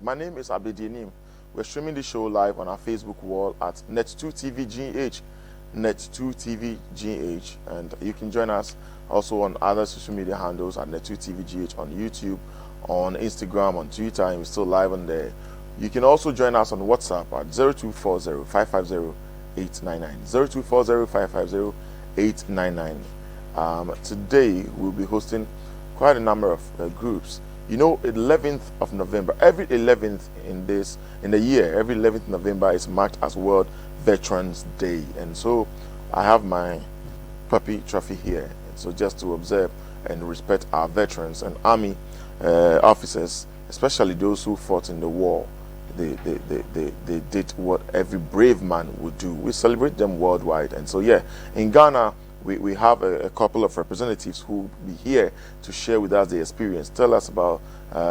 My name is Abedinim. We're streaming the show live on our Facebook wall at Net2TVGH, Net2TVGH, and you can join us also on other social media handles at Net2TVGH on YouTube, on Instagram, on Twitter, and we're still live on there. You can also join us on WhatsApp at 0240-550-899, 0240-550-899. Today we'll be hosting quite a number of groups. You know, 11th of November, every 11th in the year, every 11th November is marked as World Veterans Day. And so I have my puppy trophy here. And so just to observe and respect our veterans and army officers, especially those who fought in the war. They did what every brave man would do. We celebrate them worldwide. And so yeah, in Ghana, we have a couple of representatives who will be here to share with us their experience, tell us about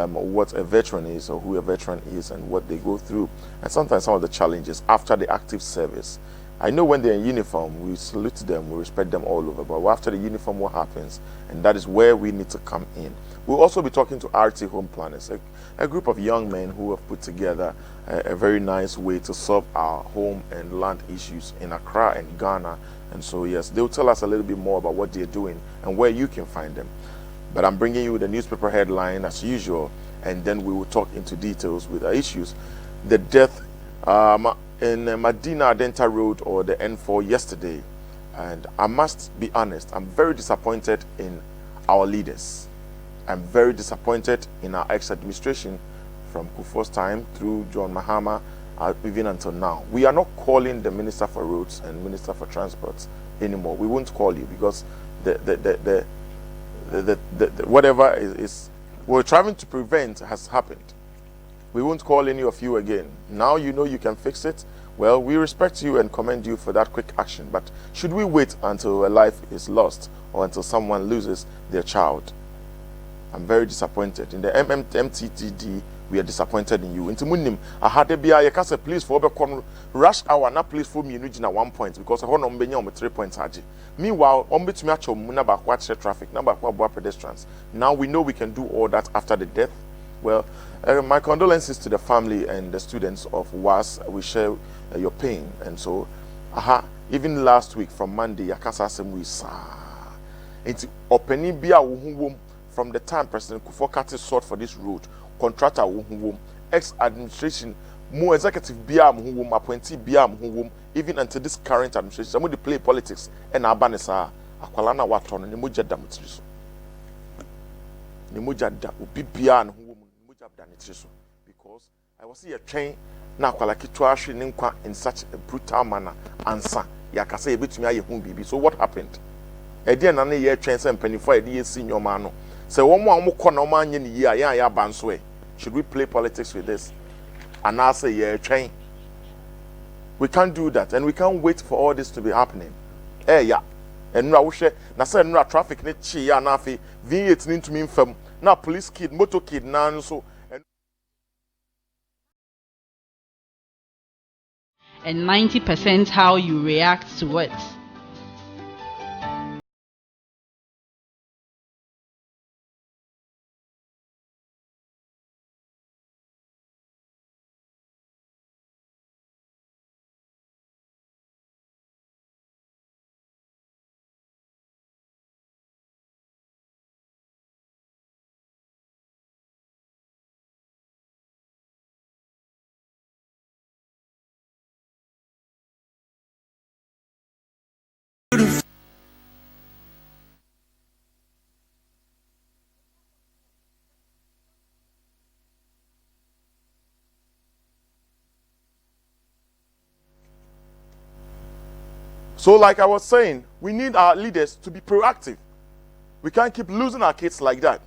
what a veteran is or who a veteran is and what they go through, and sometimes some of the challenges after the active service. I know when they're in uniform, we salute them, we respect them all over, but after the uniform, what happens? And that is where we need to come in. We'll also be talking to RT Home Planners, a group of young men who have put together a very nice way to solve our home and land issues in Accra and Ghana. And so, yes, they'll tell us a little bit more about what they're doing and where you can find them. But I'm bringing you the newspaper headline as usual, and then we will talk into details with our issues. The death in Medina Adenta Road, or the N4, yesterday. And I must be honest, I'm very disappointed in our leaders. I'm very disappointed in our ex-administration from Kufuor's time through John Mahama, even until now. We are not calling the Minister for Roads and Minister for Transport anymore. We won't call you because whatever is we're trying to prevent has happened. We won't call any of you again. Now you know you can fix it. Well, we respect you and commend you for that quick action. But should we wait until a life is lost or until someone loses their child? I'm very disappointed. In the MTTD, we are disappointed in you. Into Munim, I had to be a case police for rush hour, not police for me in 1 point because I want to 3 points. Meanwhile, on between match number watch traffic, number pedestrians. Now we know we can do all that after the death. Well, my condolences to the family and the students of WAS. We share your pain. And so, even last week from Monday, Yakasa Semwisa. It's opening beer from the time President Kufuor sought for this road, contractor ex-administration, more executive biam appointee biam even until this current administration. Some of the play politics and abanesa akwalana waton ni moja damutriso. Ni moja da ubi bian ni moja damutriso because I was here train na akwala kitwa hwe ne nkwa in such a brutal manner ansa yakasa ebetumi aye hu bibi. So what happened? Ede na na ye train se mpanifo ede ye senior man no. So should we play politics with this? And I say, yeah, train. We can't do that, and we can't wait for all this to be happening. Yeah. And now we share. Now say no traffic ne chi ya na fi V8 into me fam. Now police kid, motor kid na so. And 90% how you react to it. So like I was saying, we need our leaders to be proactive. We can't keep losing our kids like that.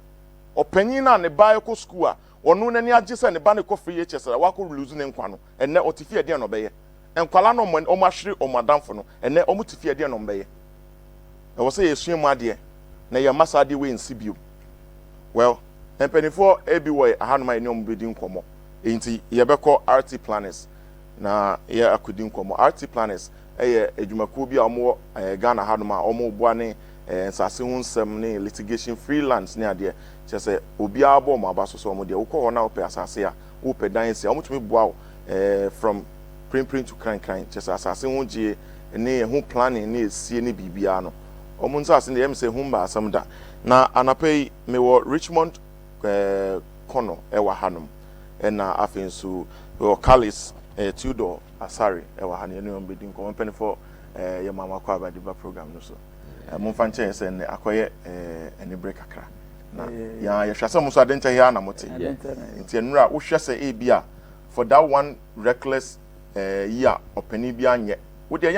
Openina ne bioko school or no any adjust and the banco free HS wako losing in Quano and ne otifia dia no beye. And Qualano when omashri or madam for no and ne omutifia dia no beye. I was say assume my dear. Na your massa di way in Sibiu. Well, and penny for every way I had my name bidding como. Inti Yabeko RT Planners. Na ya akudin como RT Planners. Ejumako bi omo Ghana hadoma omo boane nsase hunsem ne litigation freelance ne ade che se obi abo mo abaso so omo de ukọ na ope asase a open dan say omo tumi boa from print to crank just asase ho gie ne ho planning ne sie ne bibia no omo nsa ase ne yem say humba asam da na anapai me wo Richmond Akonnor ewa hanom na afenso Carlis Theodore Asare ewa hanom ne on bedin company for your mama kwa ba diba program no so mo fan chen say ne akoye any break akra na ya hwase mo so adenta here na mote nti enura wo hwese e bia for that one reckless year opani bia anye wo dey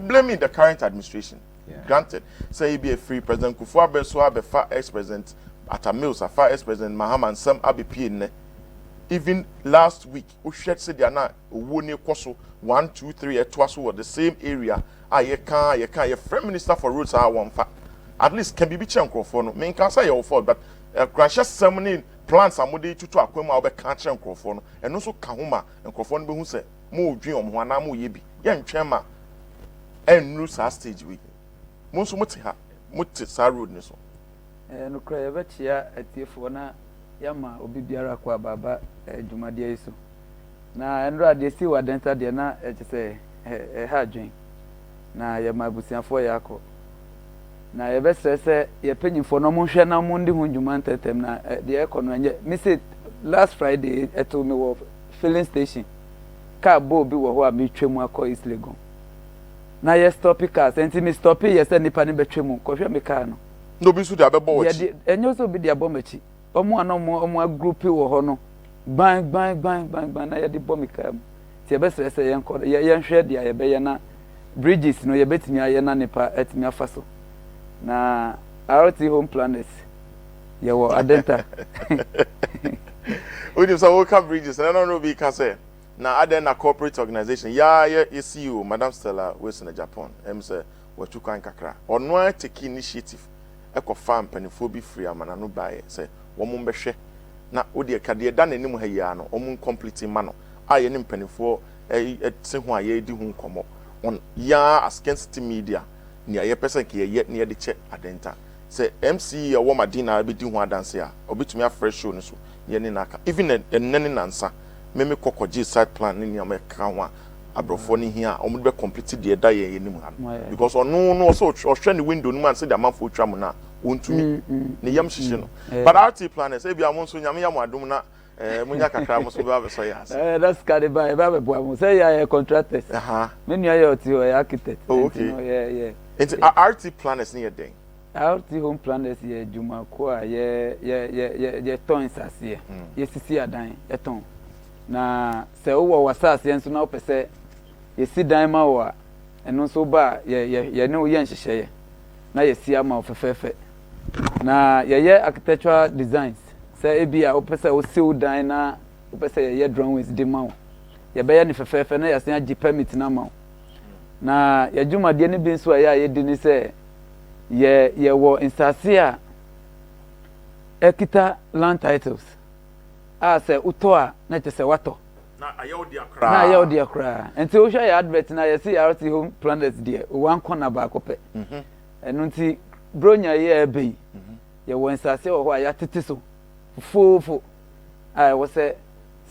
blaming the current administration. Granted, say he be a free president. Kufuor Abenso abe far ex-president Atamils, a far ex-president Mahama and some abe PN. Even last week, we said they are now one koso 1, 2, 3 twice over the same area. You can your Prime Minister for roads are one fact. At least can be chanko for no. Me can say your fault, but gracious ceremony plans are more to akoma obe can chanko for no. And also kahuma and krofon be who say mo dream on wana mo yebi. Yan chema and no stage week. Monso muti sa road ni so no kra ya betia atiefo na yama obi biara kwa baba dwumade iso na enro ade si wadenta de na ekise ha dwen na yama busiafo yakọ na ye besese ye panyimfo no monhwe na mo ndi ho dwuma ntetem na de ekono anye me say last Friday eto me wo filling station ka bo bi wo ho a me twemu akọ East Legon na ye stop cars enti me stop ye se nipa ne betwemu ko hwe me car no no bi su da be bo wachi enyo so bi de abomachi omo ana omo group wo ho no bang na ye de bom me car ti e be se ye nko ye nhwe de ye be ye na bridges no ye betimi aye na nipa etimi afaso na RT Home Planners ye wo adenta we do so come bridges and I don't know be can say na aden a corporate organization ya CEO Madam Stella Wilson Japan say we tu kan kakra ono take initiative farm penifo bi free amana no buy say wo mo mbehwe na odi akade da nanim ha ya no omo complete ma no aye ne penifo se ho aye di hu nkomo on ya against media ni aye person ke ye ne de che adenta say MC wo madina bi di hu adanse a obitumi a fresh show no so ye ne naka even enene nansa meme kokoji site plan ni am ka ho abrofo ni hia omo be complete de da ye nim ha because no so hwe ni window no man say the man for twam na ontumi ne yam hihye no but RT planners e bia mo so nyame yam adom na munya kakra mo so be so ya that's carry by be boa mo say ya contractors me nua ya oti o architect yeah it's RT planners ni den RT Home Planners ye juma ko a ye ton sase ye sisi adan ye ton na se wo wasase enso na opese ye si dan ma wo eno so ba ye ne wo ye nhyehyeye na ye si ama ofefefe na ye architectural designs se ebia opese wo si dan na opese ye drawings de ma wo ye be ye ne fefefe na ye sen agi permit na ma wo na ye juma de ne bi nso a ye di ni se ye wo insase a ekita land titles say utoa na te se wato na ayodi akra enti o hwa ya advert na ye see RT Home Planners de wan corner ba kope enu nti bronya ye ebe ye won sase wo ho ya tete so fofo ai wo se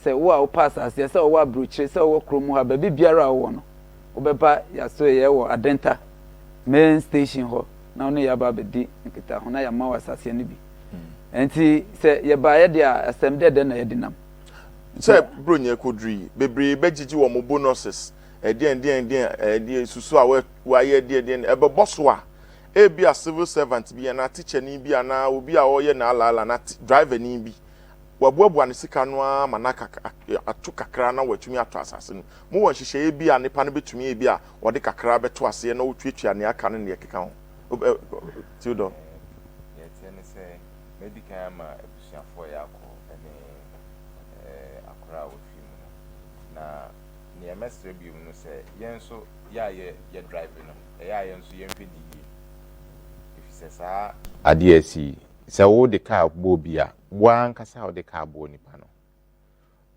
wo a wo pass as ye se wo abrochire se wo kromu ha ba bibiara wo no wo beba ya so ye wo adenta main station ho na ono ya ba bedi nkita ho na ya ma wasase ne bi enti se ye ba ye dia asem de na ye dinam se bronye kodri bebre begigi wo mo bonuses de susu a wa ye de e be bosso a e bia civil servant bi na teacher ni bi na obi a wo ye na ala na driver ni bi wabuabu ne sika no a manaka atu kakra na watumi ato asase no mo won hihye bi a nipa no betumi e bi a wo de kakra beto ase na wotwetwa ne aka no ne keka ho Theodore medical ma ebusuafo yakọ ene akora ofimu na ne mestre bi mu se yenso ya ye drive no ya yenso yemfedi if sa adiesi se wo de car bo bia wan kasa wo de car bo nipa no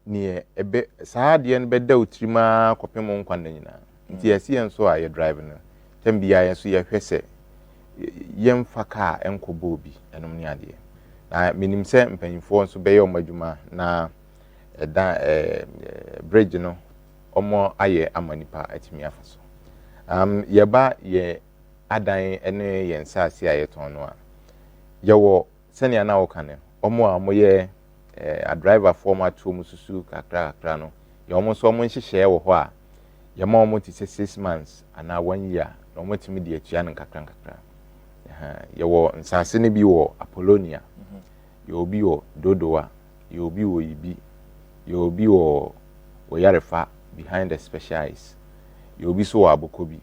ne ebe sa de no beda utrima kopem nkwa na nyina nti yesi yenso a ye drive no tambia yenso ye hwese yemfa car enkobo bi enom ne ade na minim se mpanyimfo nso beye omadwuma na bridge no omo aye amanipa atimi afaso yeba ye adan ene ye nsase aye ton no a yewo sene na wo kane omo a moye a driver former to mususu kakra no ye omo so omo nhihye wo ho a ye ma omo ti 6 months ana 1 year no omo timi de atua no kakra yewo nsase ne bi wo Apollonia ye obi wo Dodoa ye obi wo Ibi ye obi wo Yarefa behind the special eyes you be so abokobi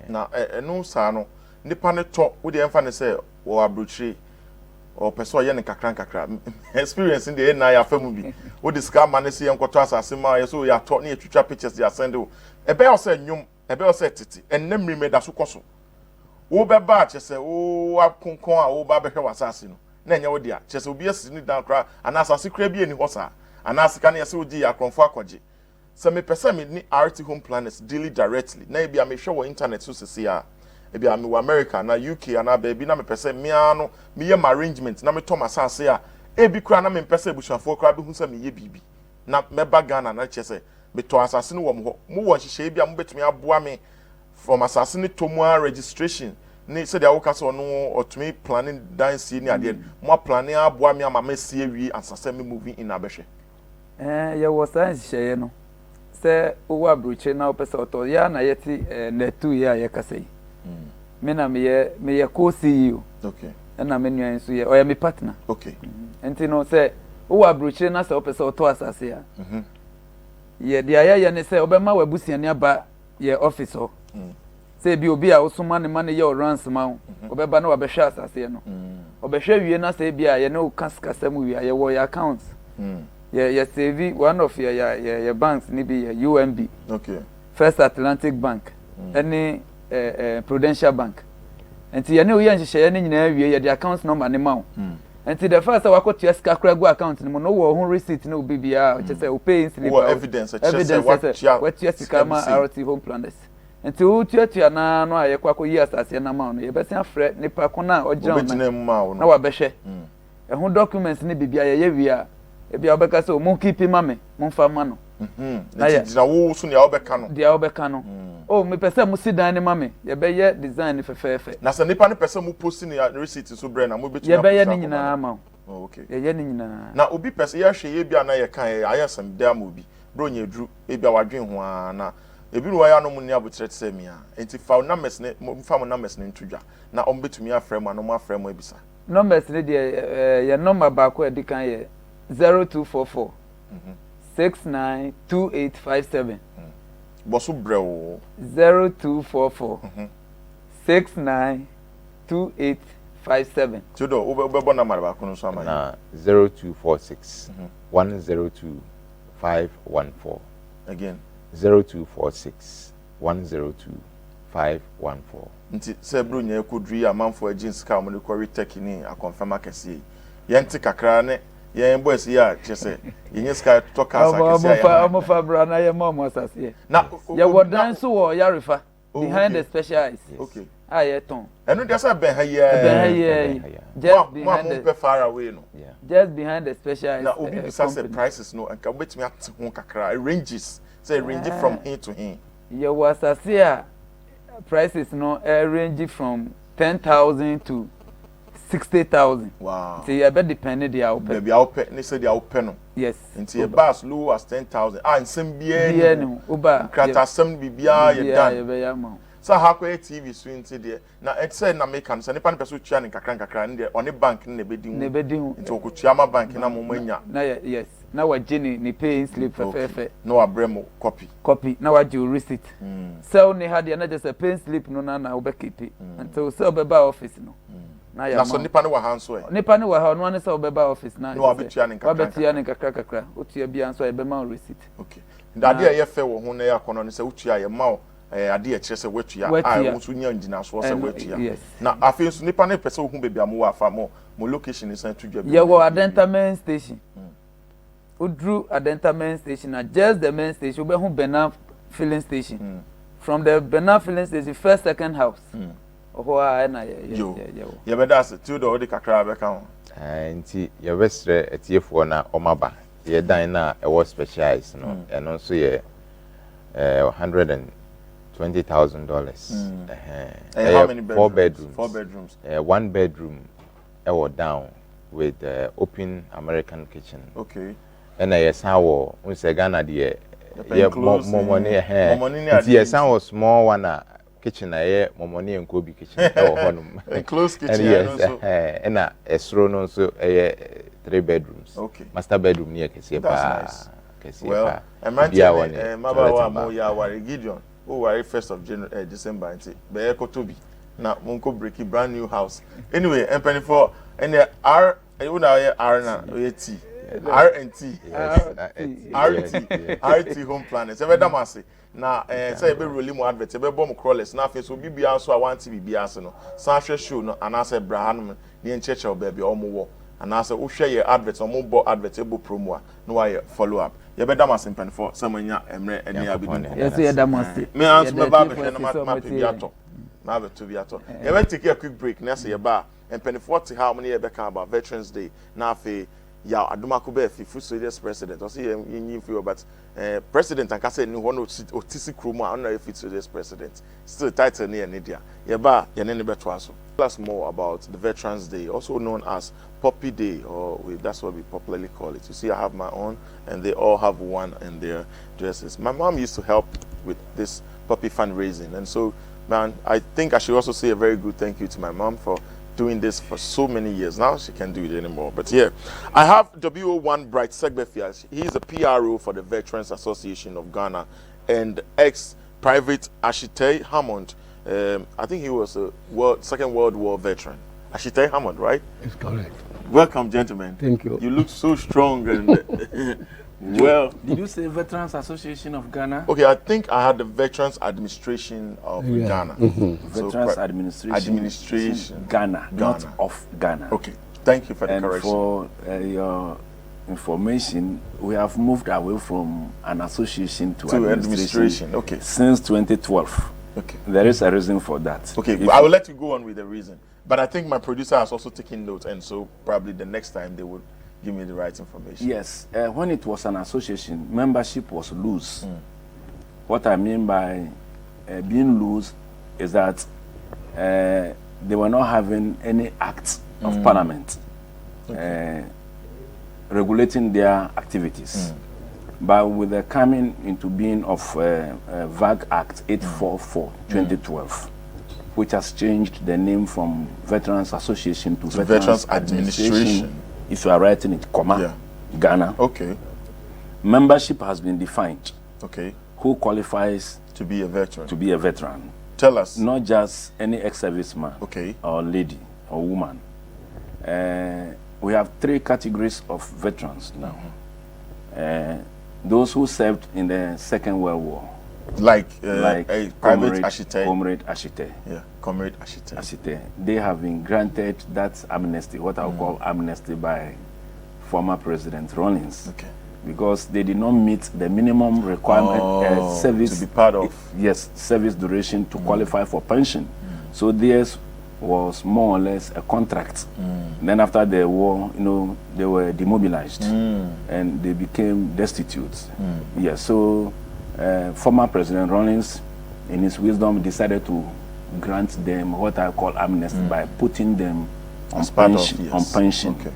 na eno sa no nipa ne to wo de emfa ne say wo abrochire o person ye ne kakra experience in the na ya famu bi wo de ska ma ne se enkoto asase ma ye so ya to ne twitwa pictures ya send wo ebe o say nyum ebe o say titi ennem rime da so koso wo be ba che say wo akonkon a wo ba be hwe wasase no na enye wo dia che say obi asi ni dan kra ana asase kra bi eni hosa ana asika ne ye se ogi ya kronfo akwaje. So me person me ni RT Home Planners deal directly. Na ebi am show internet so see ya. Ebi am America na UK na baby na me person me ano me ye arrangement na me to masase a ebi kura na me person ebusuafo kura bi hu se me ye bibi. Na me ba Ghana na che se me to asase no wo mo ho. Mo wo nhihye ebi am betumi aboa me from asase ni to mo registration. Ni se dia wo ka so no otumi planning dance ni ade. Mo planning aboa me ama me sie wi asase me moving in abehwe. Ye wo science sheye no. Se uwa bruche na opesa oto ya na yeti netu ya yakasei me na me ye co CEO okay na me nwan so ye o ya me partner okay enti no se uwa bruche na se opesa oto asase ya ye dia ya ne se obema wabusiani aba ye office ho se bi obi a osuma ne mane ye orans ma ho obeba na wabehwe asase no obehwe wie na se bi a ye ne o kaskasam wie ye wo ya account Yeah, save one of your banks, maybe UMB. Okay. First Atlantic Bank, any Prudential Bank. And to you know, you share any the account number and amount. And to the first, I got your Scacrago account, no one receipt, no BBR, just a pay slip. Evidence, what yes, Kama RT Home Planners. And to you now, no, I quack years as an amount. You better fret, Nipacona or John. No, I beshe. And who documents need BBR. Ebi obeka so mo keep mame mo fa ma no na dina wo so ne obeka no dia obeka no oh me pese mo si dan ne mame ye be ye design fefefe na se nipa ne pese mo post ni receipt so bre na mo betu ye be ye ni nyina ma oh okay ye ni nyina na obi pese ye hwe ye bia na ye kan ye ayasam da ma obi bro nya dru ebi awadwen ho na ebi no ya no mo ni abotre tse mi a enti fa numbers ne fa mo numbers ne ntudwa na o betumi afrɛ mo no afrɛ mo ebisa numbers ne de ye number ba ko edi kan ye 0244 692857 Bosu brew 0244 692857 Theodore ube number ba kono so na 0246 102 514 again 0246 102 514 nti se bro nya ekodri amanfo agents ka mo ne ko retech ni akonfirm akese yenti kakra ne yen boys ya chese yen sky talk as akese ya omo fa bra na ye mom asase na ye wodan so wo Yarefa behind the special eyes okay aye ton eno dey say ben ha ye just behind the far away no just behind the special eyes na obi bisa say prices no anka betimi at ho kakra ranges say range from here to here ye wasase a prices no range from 10,000 to 60,000. Wow. So you better depend on the output. Maybe output. They say the output no. Yes. Until a bus low as 10,000. Ah, and some beer. No. Uba. Krata some bibia you done. Yeah, so how can TV swing today? Now it said na make am. So nipa ne person tua ne kakra ne on the bank ne bedi hu. Ne bedi hu. Into okutua bank na mo manya. Na yes. Na wa gene ni pay slip fefe. No abremo copy. Na wa ju receipt. So ne had na just a pay slip no na obe keep. Until so be ba office no. Na so nipa ne wa hanso e. Nipa ne wa ha no ne so be ba office na. No abetua ne kakra. Abetua ne kakra. Otua bia so e be ma receipt. Okay. Ndade ye fe wo ho na ya Akonnor ne se otua ye ma ade e kire se wetua wo so nya ngina so se wetua na afi so nipa ne pese wo hu bebi amu afa mo location is to dwa bi ye wo Adenta main station udru Adenta main station na just the main station we hu Bena filling station from the Bena filling station first second house oho a na ye be das Theodore de kakra be ka ho nti ye besre etiefo na omaba ye dan na e was specialized no and also ye $120,000. How many bedrooms? 4 bedrooms. 4 bedrooms. 1 bedroom down with open American kitchen. Okay. And I saw we say Ghana the more money yes I was small one kitchen more money and Kobe kitchen a close kitchen and yes and a esro no so 3 bedrooms. Okay. Master bedroom near Kesi. That's nice. Well, imagine Mabawa Moya Wari Gideon who were 1st of December and say Beyeko Tobi na Munko breaky brand new house. Anyway, and penny for and the R you know R na T RT Home Planners. Ebe damase na say ebe roli mo advert ebe bom Carlis na face obi bia so a want to be bia so no san hwe show no anase brahanum ne encheche obaby omo anase wo hwe ye advert omo bo advert ebo promo a no why follow up ebe damase mpan for samanya emre eni abidu yes ye damase me answer me ba be na ma pe biato na be to biato ebe take a quick break na say ye ba mpan for how many ye be kan about Veterans Day na afi Yaw Adomako Baafi full soldiers president. I see you feel but president and kase ni one otisi kroma honor fit soldiers president. Still title near Nidia. Yeba yanene beto aso. Tell us more about the Veterans Day, also known as Puppy Day, or that's what we popularly call it. You see, I have my own, and they all have one in their dresses. My mom used to help with this puppy fundraising, and so, man, I think I should also say a very good thank you to my mom for doing this for so many years. Now she can't do it anymore. But yeah, I have WW1 Bright Segbefia. He's a PRO for the Veterans Association of Ghana, and Ex Ashitey Hammond. I think he was a Second World War veteran. Ashitey Hammond, right? It's correct. Welcome, gentlemen. Thank you. You look so strong and well. Did you say Veterans Association of Ghana? Okay, I think I had the Veterans Administration of Ghana. Veterans Administration. Ghana, not of Ghana. Okay, thank you for the correction. For your information, we have moved away from an association to administration. Okay. Since 2012. Okay. There is a reason for that. Okay, I will let you go on with the reason. But I think my producer has also taken notes, and so probably the next time they would give me the right information. Yes, when it was an association, membership was loose. What I mean by being loose is that they were not having any act of parliament regulating their activities. But with the coming into being of VAG Act 844 2012, which has changed the name from Veterans Association to Veterans Administration. If you are writing it, Ghana. Okay. Membership has been defined. Okay. Who qualifies to be a veteran? To be a veteran. Tell us. Not just any ex-serviceman. Okay. Or lady or woman. We have 3 categories of veterans now. Those who served in the Second World War. Like a Comrade Ashitey. Comrade Ashitey. Yeah, Comrade Ashitey. Ashitey. They have been granted that amnesty, what I would call amnesty, by former President Rawlings. Okay. Because they did not meet the minimum requirement service to be part of. Yes, service duration to qualify for pension. So theirs was more or less a contract. Then after the war, they were demobilized and they became destitute. Yes, so former President Rawlings, in his wisdom, decided to grant them what I call amnesty by putting them on pension. Okay.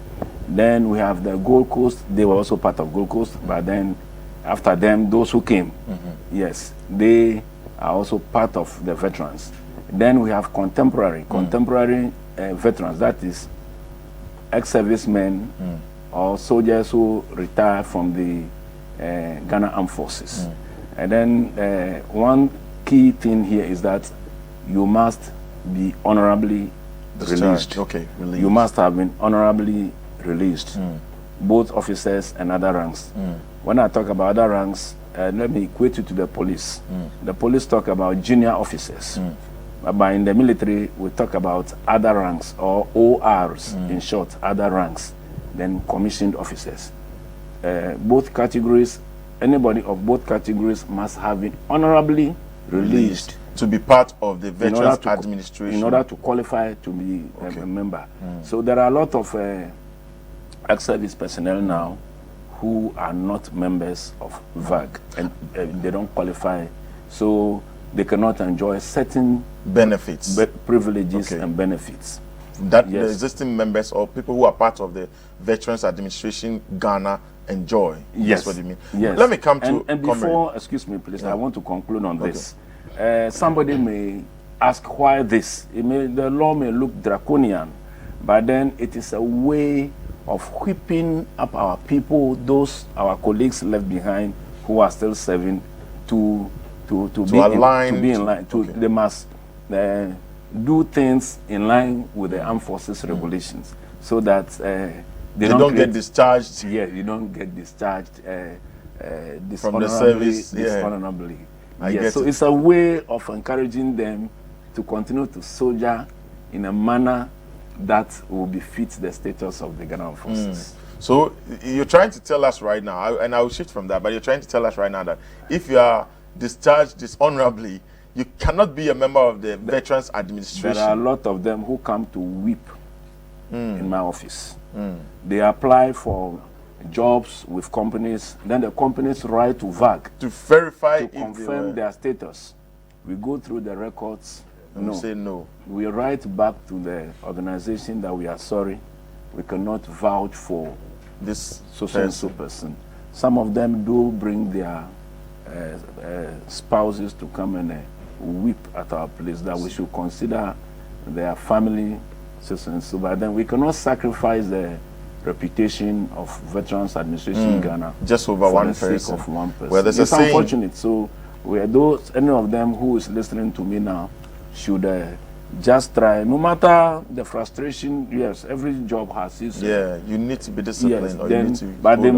Then we have the Gold Coast. They were also part of Gold Coast, but then after them, those who came, yes, they are also part of the veterans. Then we have contemporary veterans, that is ex-servicemen or soldiers who retire from the Ghana Armed Forces. And then one key thing here is that you must be honorably released. Okay, released. You must have been honorably released, both officers and other ranks. When I talk about other ranks, let me equate you to the police. The police talk about junior officers. But in the military, we talk about other ranks, or ORs, in short, other ranks, than commissioned officers. Both categories, anybody of both categories must have been honorably released to be part of the Veterans Administration. In order to qualify to be a member. So there are a lot of ex-service personnel now who are not members of VAG and they don't qualify, so they cannot enjoy certain benefits, privileges and benefits that the existing members or people who are part of the Veterans Administration Ghana enjoy. Yes, that's what you mean. Yes. Let me come to and before, excuse me, please. I want to conclude on this. Somebody may ask why this. The law may look draconian, but then it is a way of whipping up our people, those our colleagues left behind who are still serving, to be in line. They must do things in line with the armed forces regulations, so that they don't get discharged. Yeah, you don't get discharged from the service dishonorably. So it's a way of encouraging them to continue to soldier in a manner that will befit the status of the Ghana forces. So you're trying to tell us right now, and I will shift from that, but you're trying to tell us right now that if you are discharged dishonorably, you cannot be a member of the Veterans Administration. There are a lot of them who come to weep in my office. They apply for jobs with companies, then the companies write to VAG to verify, to confirm their status. We go through the records. No. Say no. We write back to the organization that we are sorry, we cannot vouch for this so person. Some of them do bring their spouses to come and weep at our place, that we should consider their family so. But then we cannot sacrifice the reputation of Veterans Administration Ghana just over for one the person. Sake of one person. Well, it's unfortunate. So any of them who is listening to me now should just try, no matter the frustration. Yes, every job has its. You need to be disciplined. Yes, but they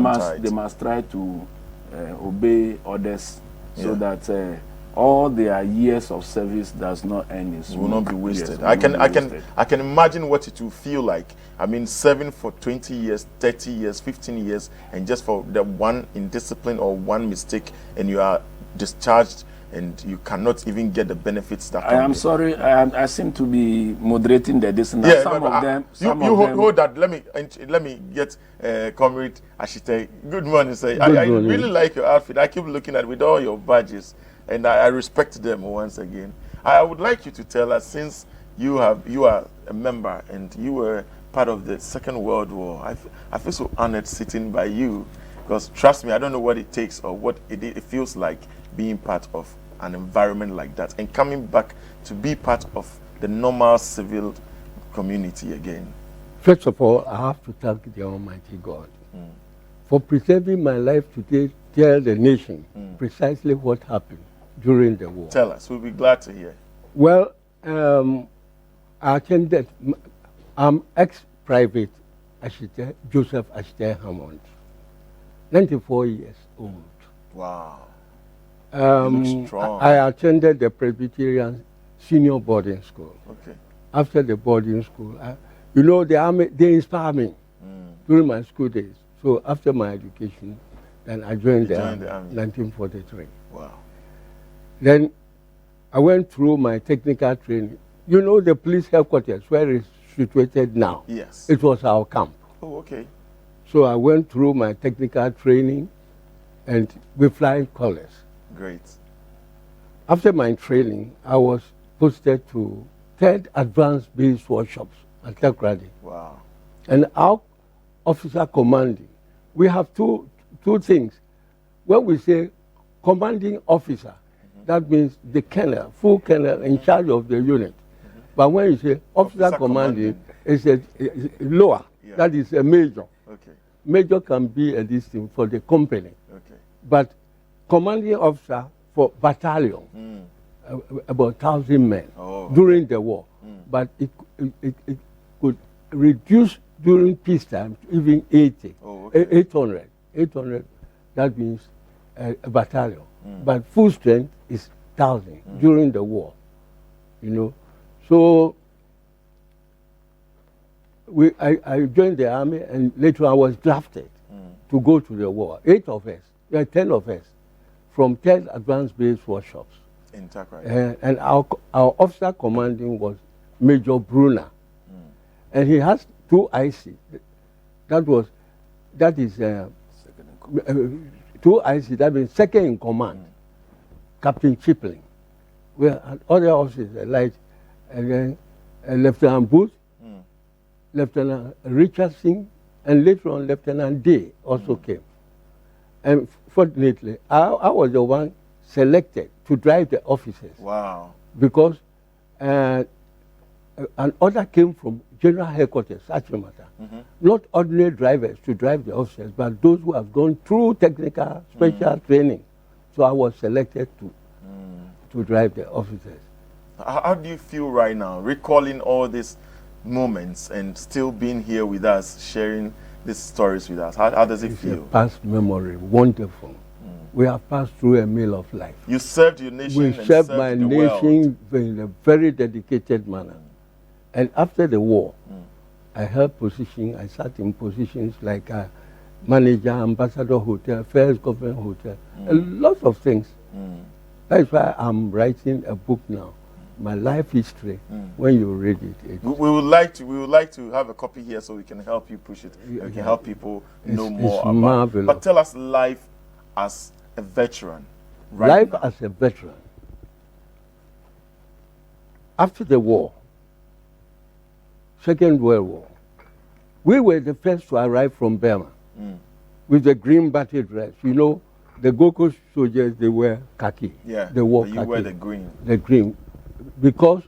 must try to obey orders, so that all their years of service does not end in smoke. Will not be wasted. Yes, I can imagine what it will feel like. I mean, serving for 20 years, 30 years, 15 years, and just for the one indiscipline or one mistake, and you are discharged, and you cannot even get the benefits that I am sorry, I seem to be moderating the distance. Yeah, some of them. Hold that. Let me get Comrade Ashitey. Good morning, sir. I really like your outfit. I keep looking at it with all your badges, and I respect them once again. I would like you to tell us, since you are a member and you were part of the Second World War, I feel so honored sitting by you, because trust me, I don't know what it takes or what it feels like being part of an environment like that and coming back to be part of the normal civil community again. First of all, I have to thank the Almighty God for preserving my life today, tell the nation precisely what happened during the war. Tell us, we'll be glad to hear. Well, I attended, I'm ex-private Joseph Ashitey Hammond, 94 years old. Wow. Strong. I attended the Presbyterian Senior Boarding School. Okay. After the boarding school, the army, they inspired me during my school days. So after my education, then I joined the army in 1943. Wow. Then I went through my technical training. You know the police headquarters where it's situated now? Yes. It was our camp. Oh, okay. So I went through my technical training and with flying colors. Great. After my training, I was posted to 3rd Advanced Base Workshops at Takrady. Wow. And our officer commanding, we have two things. When we say commanding officer, that means the colonel, full colonel in charge of the unit. But when you say officer commanding, it's a lower, that is a major. Okay. Major can be a distinct for the company. Okay. But commanding officer for battalion, about 1,000 men during the war. But it could reduce during peacetime to even 80, 800. 800, that means a battalion. But full strength is 1,000 during the war. So I joined the army, and later I was drafted to go to the war. 8 of us, 10 of us, from 10 advanced base workshops. In Takrady. And our officer commanding was Major Brunner. And he has 2 IC. That is two IC, that means second in command, Captain Chipling. Well, and other officers like Lieutenant Booth, Lieutenant Richardson, and later on Lieutenant Day also came. And fortunately, I was the one selected to drive the officers. Wow. Because an order came from General Headquarters, Achimata. Not ordinary drivers to drive the officers, but those who have gone through technical, special training. So I was selected to drive the officers. How do you feel right now, recalling all these moments and still being here with us, sharing these stories with us? How does it feel? It's a past memory, wonderful. We have passed through a meal of life. You served your nation. We and served served my the nation in a very dedicated manner. And after the war, I held positions. I sat in positions like manager, ambassador hotel, first government hotel, a lot of things. That's why I'm writing a book now, my life history. When you read it, We would like to have a copy here so we can help you push it. We can help people know more about marvelous. it. But tell us life as a veteran. Life now. as a veteran. After the war, Second World War, we were the first to arrive from Burma with the green battle dress. You know, the Gold Coast soldiers, they wear khaki. Yeah, they wore but khaki. you wear the green. The green. Because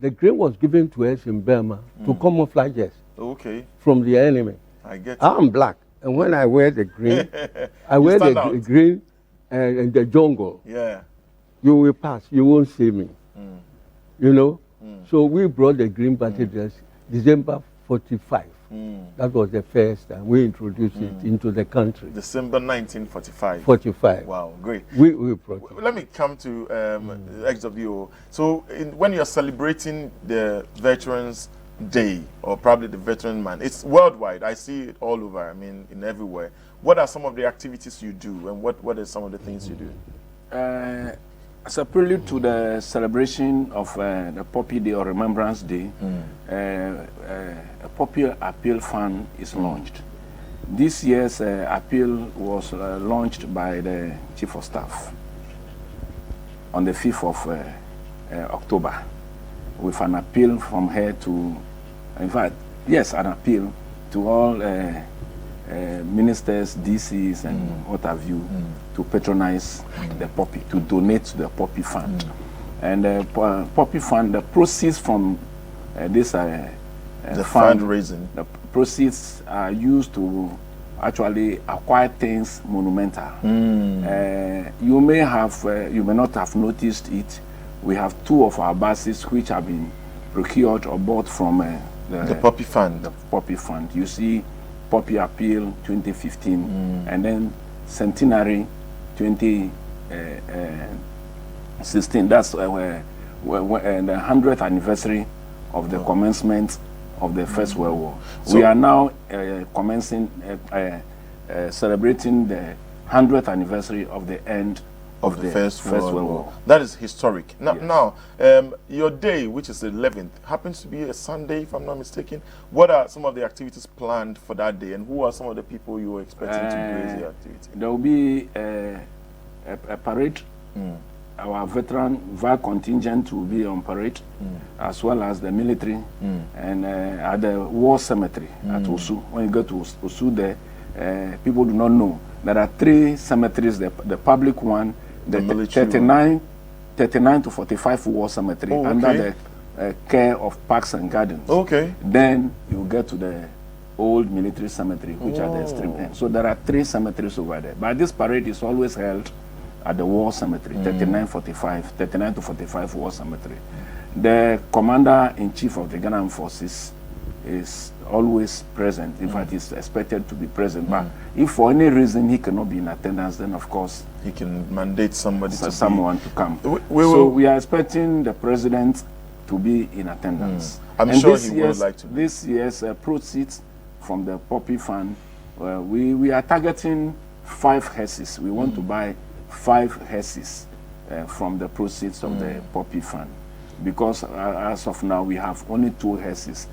the green was given to us in Burma to camouflage us Okay, from the enemy. I get it. I'm black, and when I wear the green, I wear stand the out. green and the jungle. Yeah. You will pass, you won't see me. You know? So we brought the green battle dress December 45. That was the first time we introduced it into the country. December 1945. 45. Wow, great. We brought it. Let me come to Ex WO. So when you're celebrating the Veterans Day, or probably the Veteran Man, it's worldwide. I see it all over, I mean, in everywhere. What are some of the activities you do, and what are some of the things you do? As a prelude to the celebration of the Poppy Day or Remembrance Day, a Poppy Appeal Fund is launched. This year's appeal was launched by the Chief of Staff on the 5th of October, with an appeal from her to, in fact, yes, an appeal to all ministers, DCs, and what have you, to patronize the Poppy, to donate to the Poppy Fund. And the Poppy Fund, the proceeds from this The fund, fundraising. the proceeds are used to actually acquire things monumental. You may not have noticed it. We have 2 of our buses which have been procured or bought from The Poppy Fund. the Poppy Fund. You see Poppy Appeal 2015, and then Centenary 2016. That's the 100th anniversary of the commencement of the First World War. So we are now commencing, celebrating the 100th anniversary of the end of the First World War. War. That is historic. Now, Yes. your day, which is the 11th, happens to be a Sunday, if I'm not mistaken. What are some of the activities planned for that day, and who are some of the people you were expecting to grace the activity? There will be a parade. Our veteran VAR contingent will be on parade, as well as the military, and at the war cemetery at Osu. When you go to Osu there, people do not know. There are 3 cemeteries, the public one, the military 39 to 45 war cemetery, under the care of Parks and Gardens. Okay. Then you get to the old military cemetery, which are the extreme end. So there are 3 cemeteries over there. But this parade is always held at the war cemetery, 39 to 45 war cemetery. The commander-in-chief of the Ghana Armed Forces is always present. In fact, he's expected to be present. But if for any reason he cannot be in attendance, then of course He can mandate someone to come. So we are expecting the president to be in attendance. I'm and sure this he would like to be. This year's proceeds from the Poppy Fund, we are targeting 5 hearses. We want to buy 5 hearses from the proceeds of the Poppy Fund, because as of now we have only 2 hearses.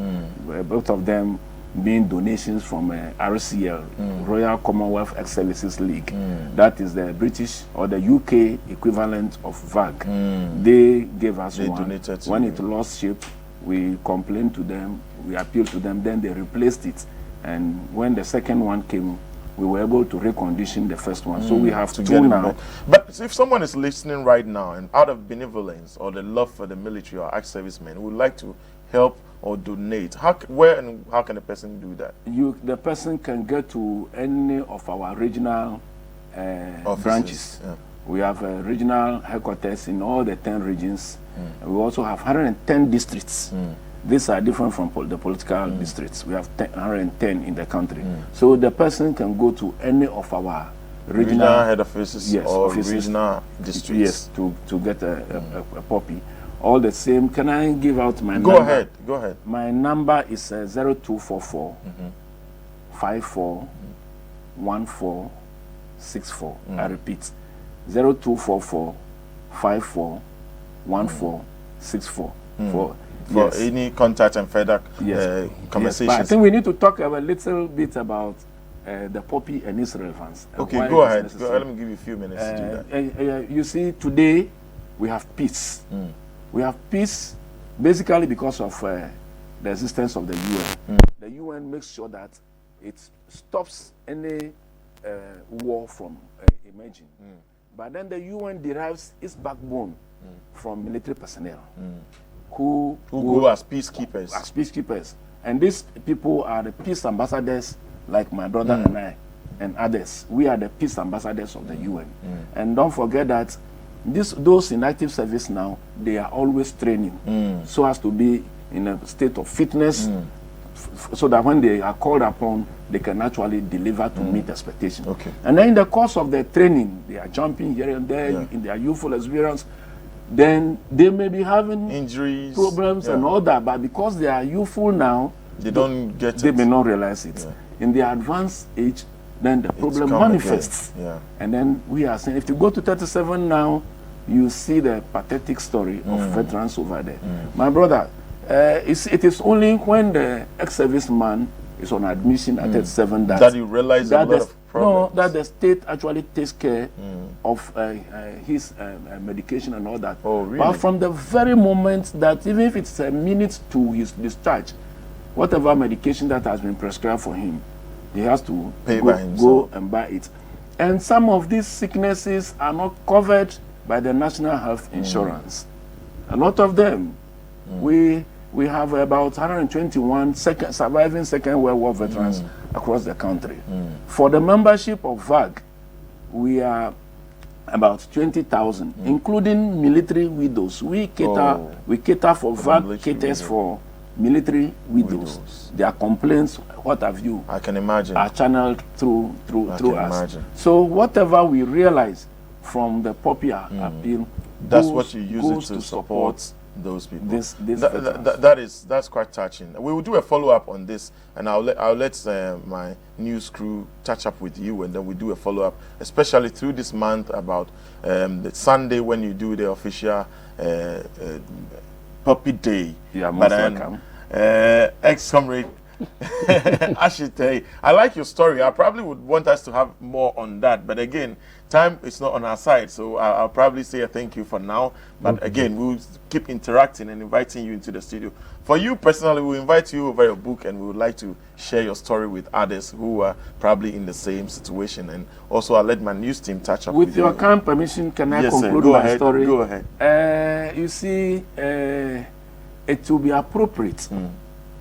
Both of them being donations from RCL, Royal Commonwealth Ex Services League. That is the British or the UK equivalent of VAG. They gave us one. Donated to when you. it lost shape, we complained to them, we appealed to them, then they replaced it. And when the second one came, we were able to recondition the first one. So we have to two get it now. back. But if someone is listening right now and out of benevolence or the love for the military or ex-servicemen would like to help or donate, where and how can a person do that? The person can get to any of our regional branches. Yeah. We have regional headquarters in all the 10 regions. We also have 110 districts. These are different from the political districts. We have 110 in the country. So the person can go to any of our regional head offices, yes, or offices, regional districts. Yes, to get a copy. All the same, can I give out my number? Go ahead. My number is 0244 54 1464. I repeat, 0244 54 1464. For yes. any contact and further Yes, conversations. but I think we need to talk a little bit about the poppy and its relevance. Okay, why go it is ahead. necessary. Let me give you a few minutes to do that. You see, today we have peace. We have peace basically because of the existence of the UN. The UN makes sure that it stops any war from emerging. But then the UN derives its backbone from military personnel who go as peacekeepers. As peacekeepers. And these people are the peace ambassadors, like my brother and I and others. We are the peace ambassadors of the UN. And don't forget that those in active service now, they are always training so as to be in a state of fitness so that when they are called upon, they can actually deliver to meet expectations. Okay. And then in the course of their training, they are jumping here and there in their youthful experience. Then they may be having injuries, problems and all that, but because they are youthful now, they don't get they it. may not realize it. In their advanced age, then the problem manifests. And then we are saying, if you go to 37 now, you see the pathetic story of veterans over there. My brother, it is only when the ex-serviceman is on admission at 37 that you realize a lot of problems. No, that the state actually takes care of his medication and all that. Oh, really? But from the very moment that, even if it's a minute to his discharge, whatever medication that has been prescribed for him, he has to go and buy it. And some of these sicknesses are not covered by the National Health Insurance. A lot of them. We have about 121 surviving Second World War veterans across the country. For the membership of VAG, we are about 20,000, including military widows. We cater for VAG, caters for military widows. Their complaints, what have you? I can imagine. Are channeled through us. So whatever we realize from the poppy appeal, that's what you use it to support those people. That's quite touching. We will do a follow-up on this, and I'll let my news crew touch up with you, and then we do a follow-up, especially through this month about the Sunday when you do the official Puppy Day. Yeah, most welcome. Ex-comrade Ashitey, I like your story. I probably would want us to have more on that, but again, time is not on our side, so I'll probably say a thank you for now. But again, we'll keep interacting and inviting you into the studio. For you personally, we'll invite you over your book, and we would like to share your story with others who are probably in the same situation. And also, I'll let my news team touch up with your kind permission. Can I conclude my story? Go ahead. You see, it will be appropriate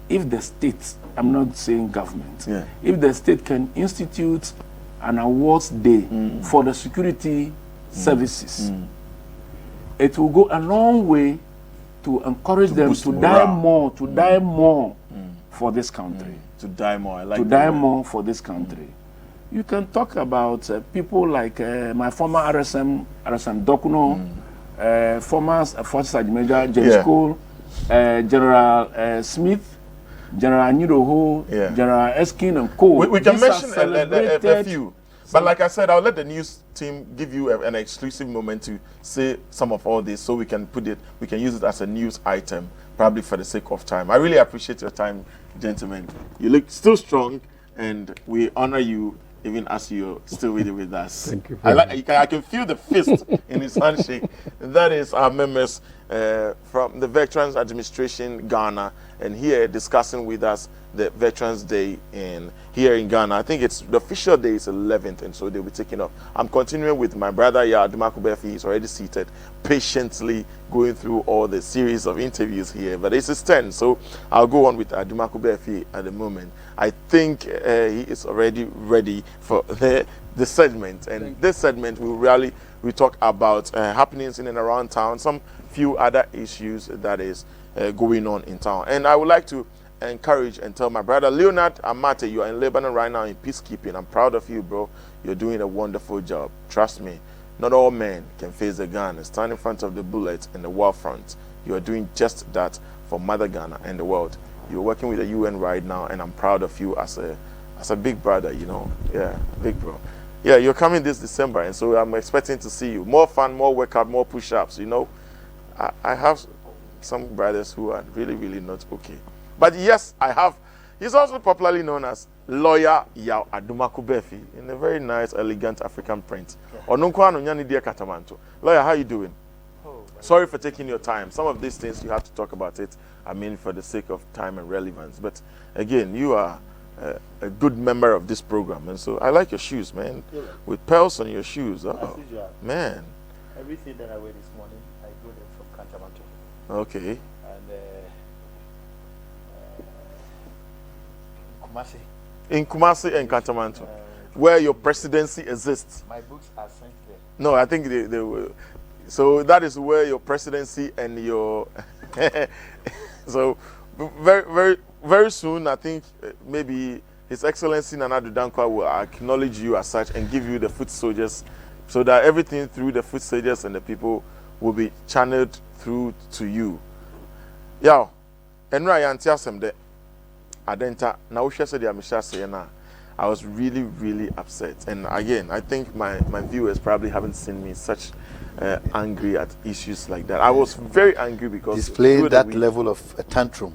if the state, I'm not saying government, if the state can institute an awards day for the security services, it will go a long way to encourage them to die more, for this country. To die more, I like to die more for this country. You can talk about people like my former RSM Akonnor, former Forces Sergeant Major James Cole, General Smith, General Niroho, General Eskin and Co. We can mention a few. But like I said, I'll let the news team give you an exclusive moment to say some of all this, so we can use it as a news item probably for the sake of time. I really appreciate your time, gentlemen. You look still strong, and we honor you even as you're still with us. Thank you. I can feel the fist in his handshake. That is our members from the Veterans Administration Ghana, and here discussing with us the Veterans Day here in Ghana. I think it's the official day is 11th, and so they'll be taking off. I'm continuing with my brother Yaw Adomako Baafi. He's already seated, patiently going through all the series of interviews here. But it's his turn, so I'll go on with Adomako Baafi at the moment. I think he is already ready for the segment, and this segment we talk about happenings in and around town, some few other issues that is going on in town. And I would like to encourage and tell my brother Leonard Amate, you are in Lebanon right now in peacekeeping. I'm proud of you, bro. You're doing a wonderful job. Trust me, not all men can face a gun and stand in front of the bullet in the war front. You are doing just that for Mother Ghana and the world. You're working with the UN right now, and I'm proud of you as a big brother, you know. Yeah, big bro. Yeah, you're coming this December, and so I'm expecting to see you. More fun, more workout, more push-ups, you know. I have some brothers who are really, really not okay. But yes, I have. He's also popularly known as Lawyer Yaw Adomako Baafi in a very nice, elegant African print. Lawyer, how you doing? Sorry for taking your time. Some of these things you have to talk about it, I mean, for the sake of time and relevance. But again, you are a good member of this program, and so I like your shoes, man. With pearls on your shoes. Oh, man. Everything that I wear this morning, I got them from Kantamanto. Okay. And Kumasi. In Kumasi and Kantamanto, where your presidency exists. My books are sent there. No, I think they will. So that is where your presidency and your so very soon, I think maybe His Excellency Nana Addo Dankwa will acknowledge you as such and give you the foot soldiers, so that everything through the foot soldiers and the people will be channeled through to you. Yeah, and right antiasem de adenta na wohwe se de amhya se na. I was really upset, and again, I think my viewers probably haven't seen me such angry at issues like that. I was very angry because displaying that level of tantrum,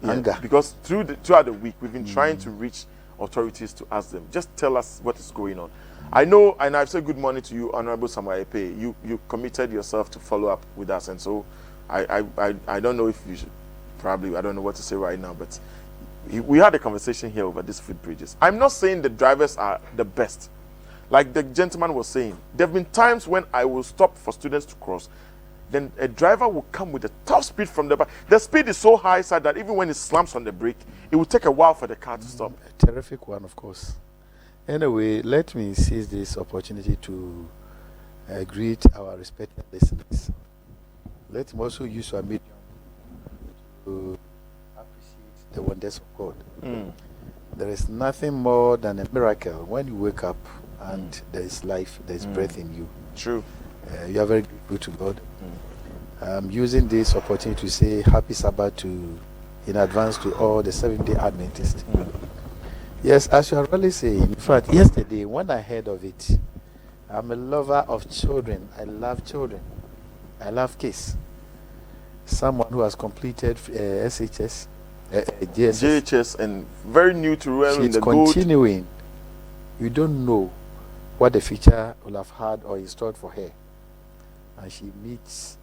anger. Because throughout the week, we've been trying to reach authorities to ask them, just tell us what is going on. I know, and I've said good morning to you, Honorable Samuel Epe. You committed yourself to follow up with us, and so I don't know if you should, probably, I don't know what to say right now, but we had a conversation here over these footbridges. I'm not saying the drivers are the best. Like the gentleman was saying, there have been times when I will stop for students to cross. Then a driver will come with a top speed from the back. The speed is so high, sir, that even when it slams on the brake, it will take a while for the car to stop. A terrific one, of course. Anyway, let me seize this opportunity to greet our respected listeners. Let me also use our medium to appreciate the wonders of God. There is nothing more than a miracle when you wake up and there is life, there is breath in you. True. You are very grateful to God. I'm using this opportunity to say happy Sabbath in advance to all the Seventh-day Adventists. Yes, as you are really saying, in fact, yesterday when I heard of it, I'm a lover of children. I love children. I love kids. Someone who has completed SHS, JHS, and very new to wearing she's the continuing. You don't know what the future will have had or installed for her, and she meets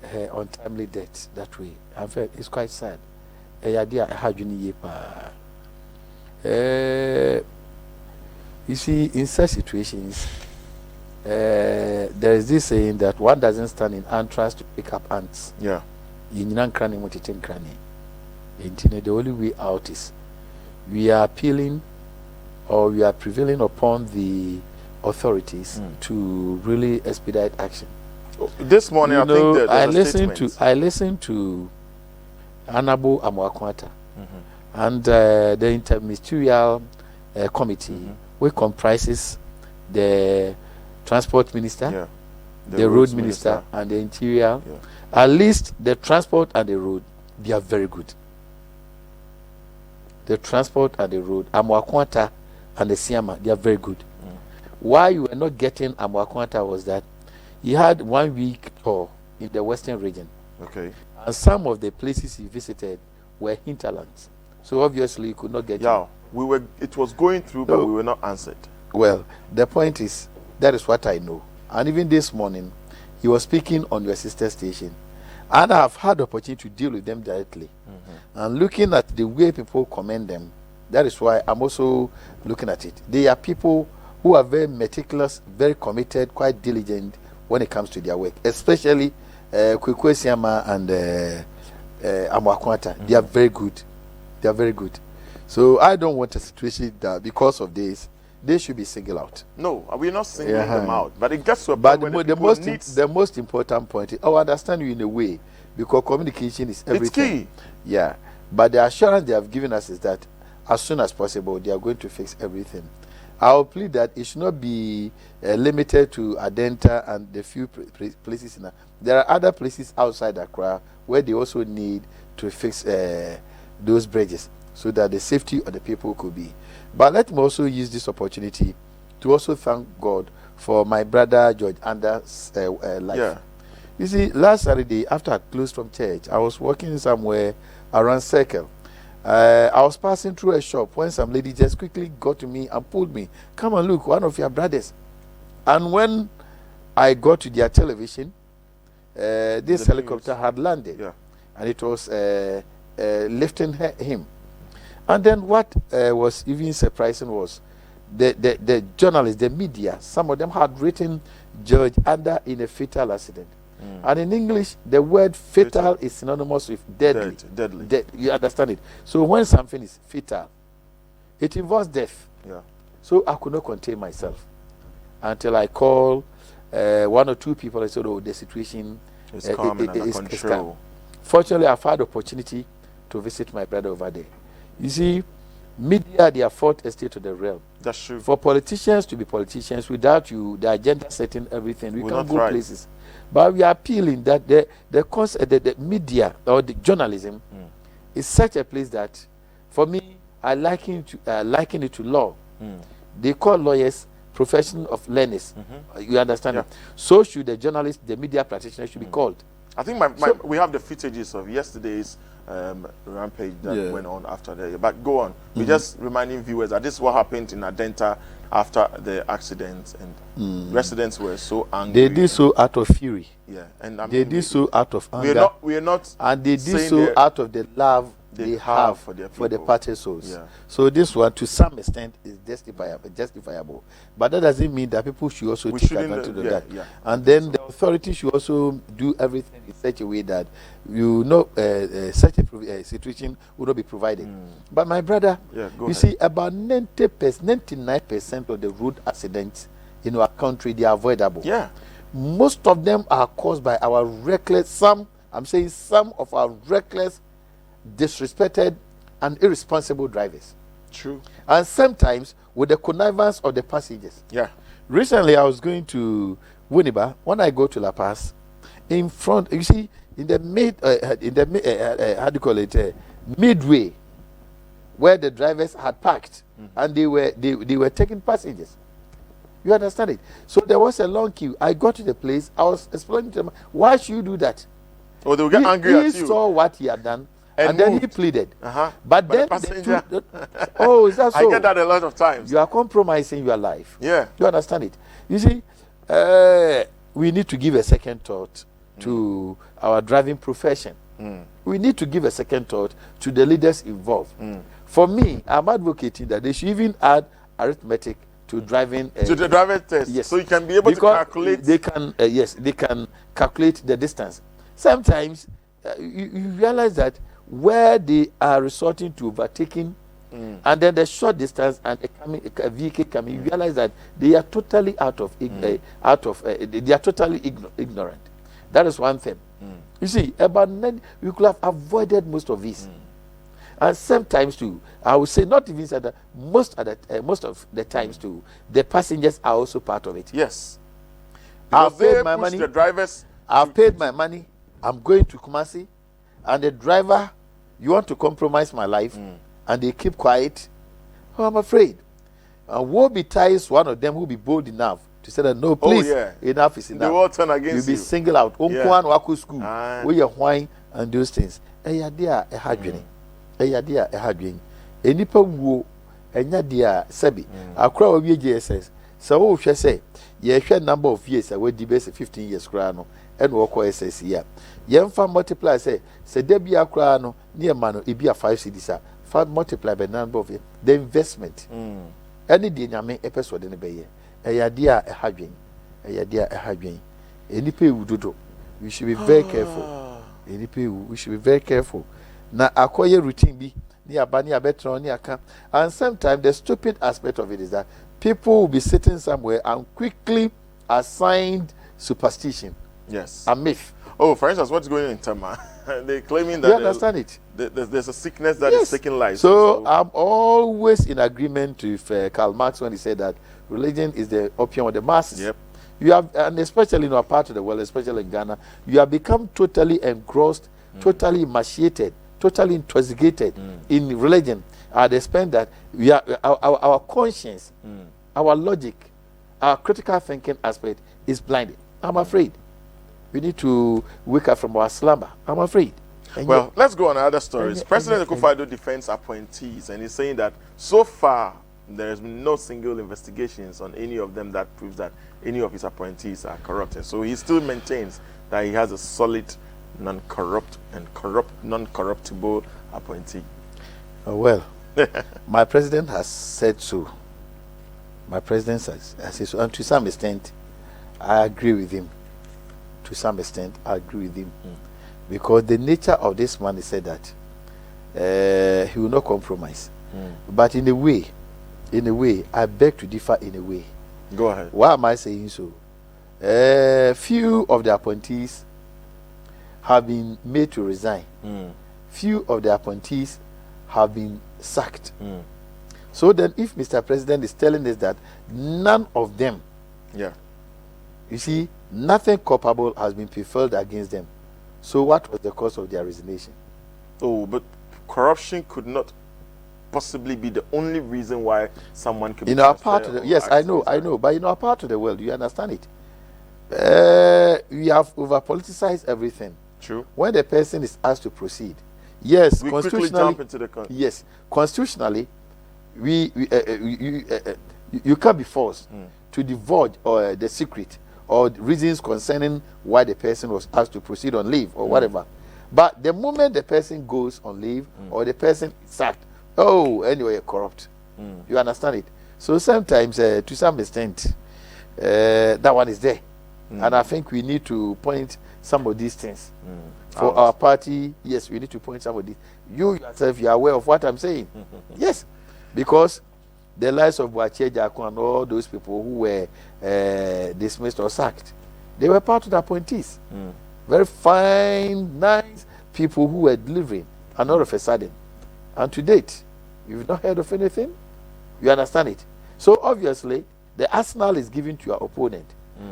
her untimely death that way. In fact, it's quite sad. You see, in such situations, there is this saying that one doesn't stand in anthrax to pick up ants. Yeah. The only way out is we are appealing or we are prevailing upon the authorities to really expedite action. This morning, I think that I listened to Honorable Amwakwata and the interministerial committee, which comprises the transport minister, the road minister, and the interior. At least the transport and the road, they are very good. The transport and the road, Amwakwata and the Siama, they are very good. Why you were not getting Amwakwata was that he had 1 week tour in the western region. Okay. And some of the places he visited were hinterlands. So obviously he could not get Yeah, it was going through, but we were not answered. Well, the point is, that is what I know. And even this morning, he was speaking on your sister station. And I have had the opportunity to deal with them directly. And looking at the way people commend them, that is why I'm also looking at it. They are people who are very meticulous, very committed, quite diligent when it comes to their work. Especially Kwekwe Siama and Amwakwata. They are very good. They are very good. So I don't want a situation that because of this, they should be singled out. No, we're not singling them out. But it gets to a but point where the most important point is, I understand you in a way, because communication is everything. It's key. Yeah. But the assurance they have given us is that as soon as possible, they are going to fix everything. I will plead that it should not be limited to Adenta and the few places. There are other places outside Accra where they also need to fix those bridges so that the safety of the people could be. But let me also use this opportunity to also thank God for my brother George Ander's life. Yeah. You see, last Saturday, after I closed from church, I was walking somewhere around Circle. I was passing through a shop when some lady just quickly got to me and pulled me. Come and look, one of your brothers. And when I got to their television, this helicopter had landed. Yeah. And it was lifting him. And then what was even surprising was the journalists, the media, some of them had written George under in a fatal accident. And in English, the word fatal is synonymous with deadly. Deadly. You understand it? So when something is fatal, it involves death. Yeah. So I could not contain myself until I called one or two people. I said, "Oh, the situation is calm and under control." Fortunately, I've had the opportunity to visit my brother over there. You see, media, they are fourth estate to the realm. That's true. For politicians to be politicians, without you, the agenda setting everything, we can't go places. But we are appealing that the media or the journalism is such a place that, for me, I liken it to law. They call lawyers profession of learners. You understand it? So should the journalists, the media practitioners should be called. I think we have the footages of yesterday's rampage that went on after that. But go on. We're just reminding viewers that this is what happened in Adenta after the accident, and residents were so angry. They did so out of fury. Yeah, and I mean, they did so out of anger. We are not, and they did so out of the love they have for the party souls. Yeah. So this one, to some extent, is justifiable. But that doesn't mean that people should also take advantage of that. Yeah. And then the authority should also do everything in such a way that such a situation would not be provided. But my brother, you see, about 99% of the road accidents in our country, they are avoidable. Yeah. Most of them are caused by our reckless, some of our reckless, disrespected and irresponsible drivers. True. And sometimes with the connivance of the passengers. Yeah. Recently I was going to Winneba. When I go to La Paz, in front, you see, in the midway where the drivers had parked, and they were taking passengers. You understand it? So there was a long queue. I got to the place. I was explaining to them, why should you do that? Oh, they will get angry at you. He saw what he had done. And then he pleaded. But then, is that so? I get that a lot of times. You are compromising your life. Yeah. You understand it? You see, we need to give a second thought to our driving profession. We need to give a second thought to the leaders involved. For me, I'm advocating that they should even add arithmetic to driving. To the driving test. Yes. So you can be able to calculate. They can, they can calculate the distance. Sometimes you realize that where they are resorting to overtaking, and then the short distance and a vehicle coming, you realize that they are totally they are totally ignorant. That is one thing. You see, we could have avoided most of this. And sometimes too, I would say not even that most of the times too, the passengers are also part of it. Yes. I've paid my money. The drivers. I've paid my money. I'm going to Kumasi, and the driver, you want to compromise my life, and they keep quiet. Oh, I'm afraid. And woe betides one of them who will be bold enough to say that no, please, enough is enough. They all turn against you. Be single out. Unkwan wako school. We are wine and those things. Eyadia ehadwene. Eyadia ehadwene. Enipa wo enya dia sebi. Akra obi JSS. So wo hwe say ye hwe number of years we di base 15 years kra no and wo ko SS ya. Ye mfa multiply say da bia kra no ne ma no e bia 5 cedis a 5 multiply by number of years. The investment. Any di nyame episode ne be ye. Eyadia ehadwen. Eyadia ehadwen. Enipa wudodo. We should be very careful. Enipa we should be very careful. Na akoye routine bi ni abani abetron ni aka. And sometimes the stupid aspect of it is that people will be sitting somewhere and quickly assigned superstition. Yes. A myth. Oh, for instance, what's going on in Tama? They're claiming that you understand it. There's a sickness that is taking life. So I'm always in agreement with Karl Marx when he said that religion is the opium of the masses. Yep. You have, and especially in our part of the world, especially in Ghana, you have become totally engrossed, totally emaciated, totally intoxicated in religion at the extent that we are, our conscience, our logic, our critical thinking aspect is blinded. I'm afraid. We need to wake up from our slumber. I'm afraid. And well, let's go on other stories. President Akufo-Addo defends appointees, and he's saying that so far there has been no single investigations on any of them that proves that any of his appointees are corrupt. And so he still maintains that he has a solid, non-corrupt and non-corruptible appointee. Well, my president has said so. My president has said so. And to some extent, I agree with him. To some extent, I agree with him. Because the nature of this man is said that he will not compromise. But in a way, I beg to differ in a way. Go ahead. Why am I saying so? Few of the appointees have been made to resign. Few of the appointees have been sacked. So then if Mr. President is telling us that none of them, you see, nothing culpable has been preferred against them. So what was the cause of their resignation? Oh, but corruption could not possibly be the only reason why someone could be in our part of the, yes, I know, but in our part of the world, you understand it. We have over politicized everything. True. When the person is asked to proceed, yes, we quickly jump into the yes, constitutionally, you can't be forced to divulge the secret or the reasons concerning why the person was asked to proceed on leave or whatever. But the moment the person goes on leave or the person is sacked, anyway, corrupt. You understand it? So sometimes, to some extent, that one is there. And I think we need to point some of these things. For our party, yes, we need to point some of these. You yourself, you are aware of what I'm saying. Yes, because the lives of Boakye Jackson and all those people who were dismissed or sacked, they were part of the appointees. Very fine, nice people who were delivering, and all of a sudden, and to date, you've not heard of anything. You understand it? So obviously, the arsenal is given to your opponent.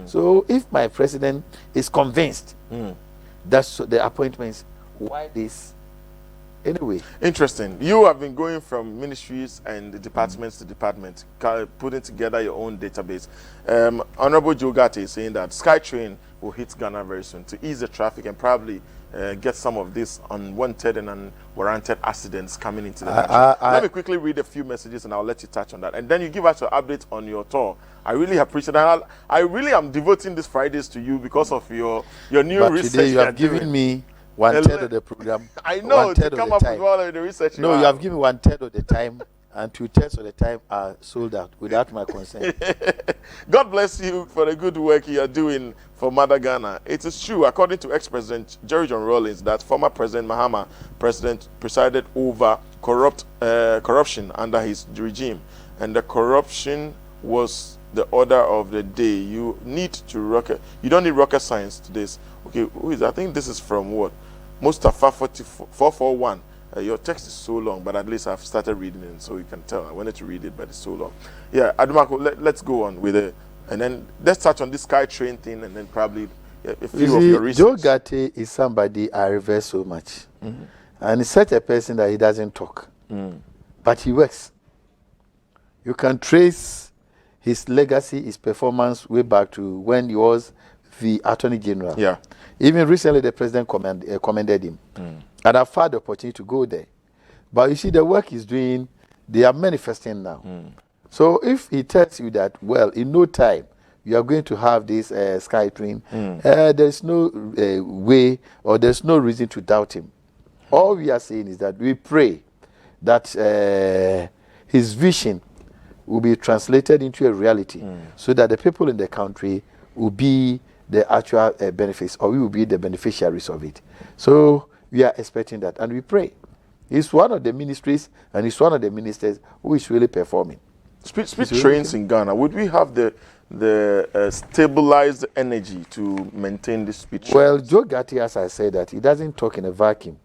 So if my president is convinced that's the appointments, why this? Anyway, interesting. You have been going from ministries and departments to department, putting together your own database. Honorable Joe Gatti is saying that SkyTrain will hit Ghana very soon to ease the traffic and probably get some of these unwanted and unwarranted accidents coming into the country. Let me quickly read a few messages and I'll let you touch on that. And then you give us your update on your tour. I really appreciate that. I really am devoting these Fridays to you because of your new research. Today you have given me 1/3 of the program. I know, to come up with all of the research. No, you have given me 1/3 of the time, and 2/3 of the time are sold out without my consent. God bless you for the good work you are doing for Mother Ghana. It is true, according to ex-president Jerry John Rawlings, that former President Mahama presided over corruption under his regime, and the corruption was the order of the day. You don't need rocket science to this. Okay, who is? I think this is from what? Mustafa 441. Your text is so long, but at least I've started reading it, so you can tell. I wanted to read it, but it's so long. Yeah, Adomako, let's go on with it, and then let's touch on this SkyTrain thing, and then probably a few of your research. Joe Gatti is somebody I revere so much, and he's such a person that he doesn't talk, but he works. You can trace his legacy, his performance way back to when he was the Attorney General. Yeah. Even recently, the president commended him. And I've had the opportunity to go there. But you see, the work he's doing, they are manifesting now. So if he tells you that, well, in no time, you are going to have this sky train, there's no way or there's no reason to doubt him. All we are saying is that we pray that his vision will be translated into a reality so that the people in the country will be the actual benefits, or we will be the beneficiaries of it. So we are expecting that, and we pray. He's one of the ministries, and he's one of the ministers who is really performing. Speed trains in Ghana, would we have the stabilized energy to maintain this speed train? Well, Joe Gatti, as I said, that he doesn't talk in a vacuum.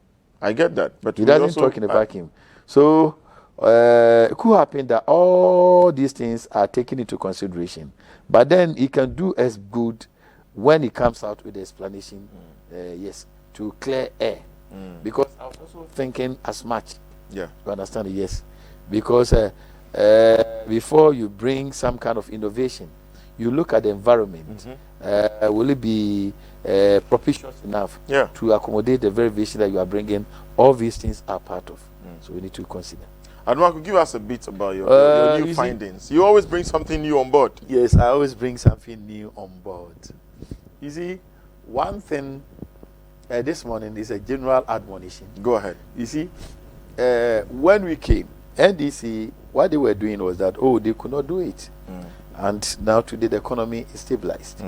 I get that, but he doesn't talk in a vacuum. So it could happen that all these things are taken into consideration, but then he can do as good when he comes out with the explanation, yes, to clear air. Because I was also thinking as much. Yeah. You understand? Yes. Because before you bring some kind of innovation, you look at the environment. Will it be propitious enough to accommodate the very vision that you are bringing? All these things are part of. So we need to consider. Adomako, give us a bit about your new findings. You always bring something new on board. Yes, I always bring something new on board. You see, one thing this morning is a general admonition. Go ahead. You see, when we came, NDC, what they were doing was that, they could not do it. And now today the economy is stabilized.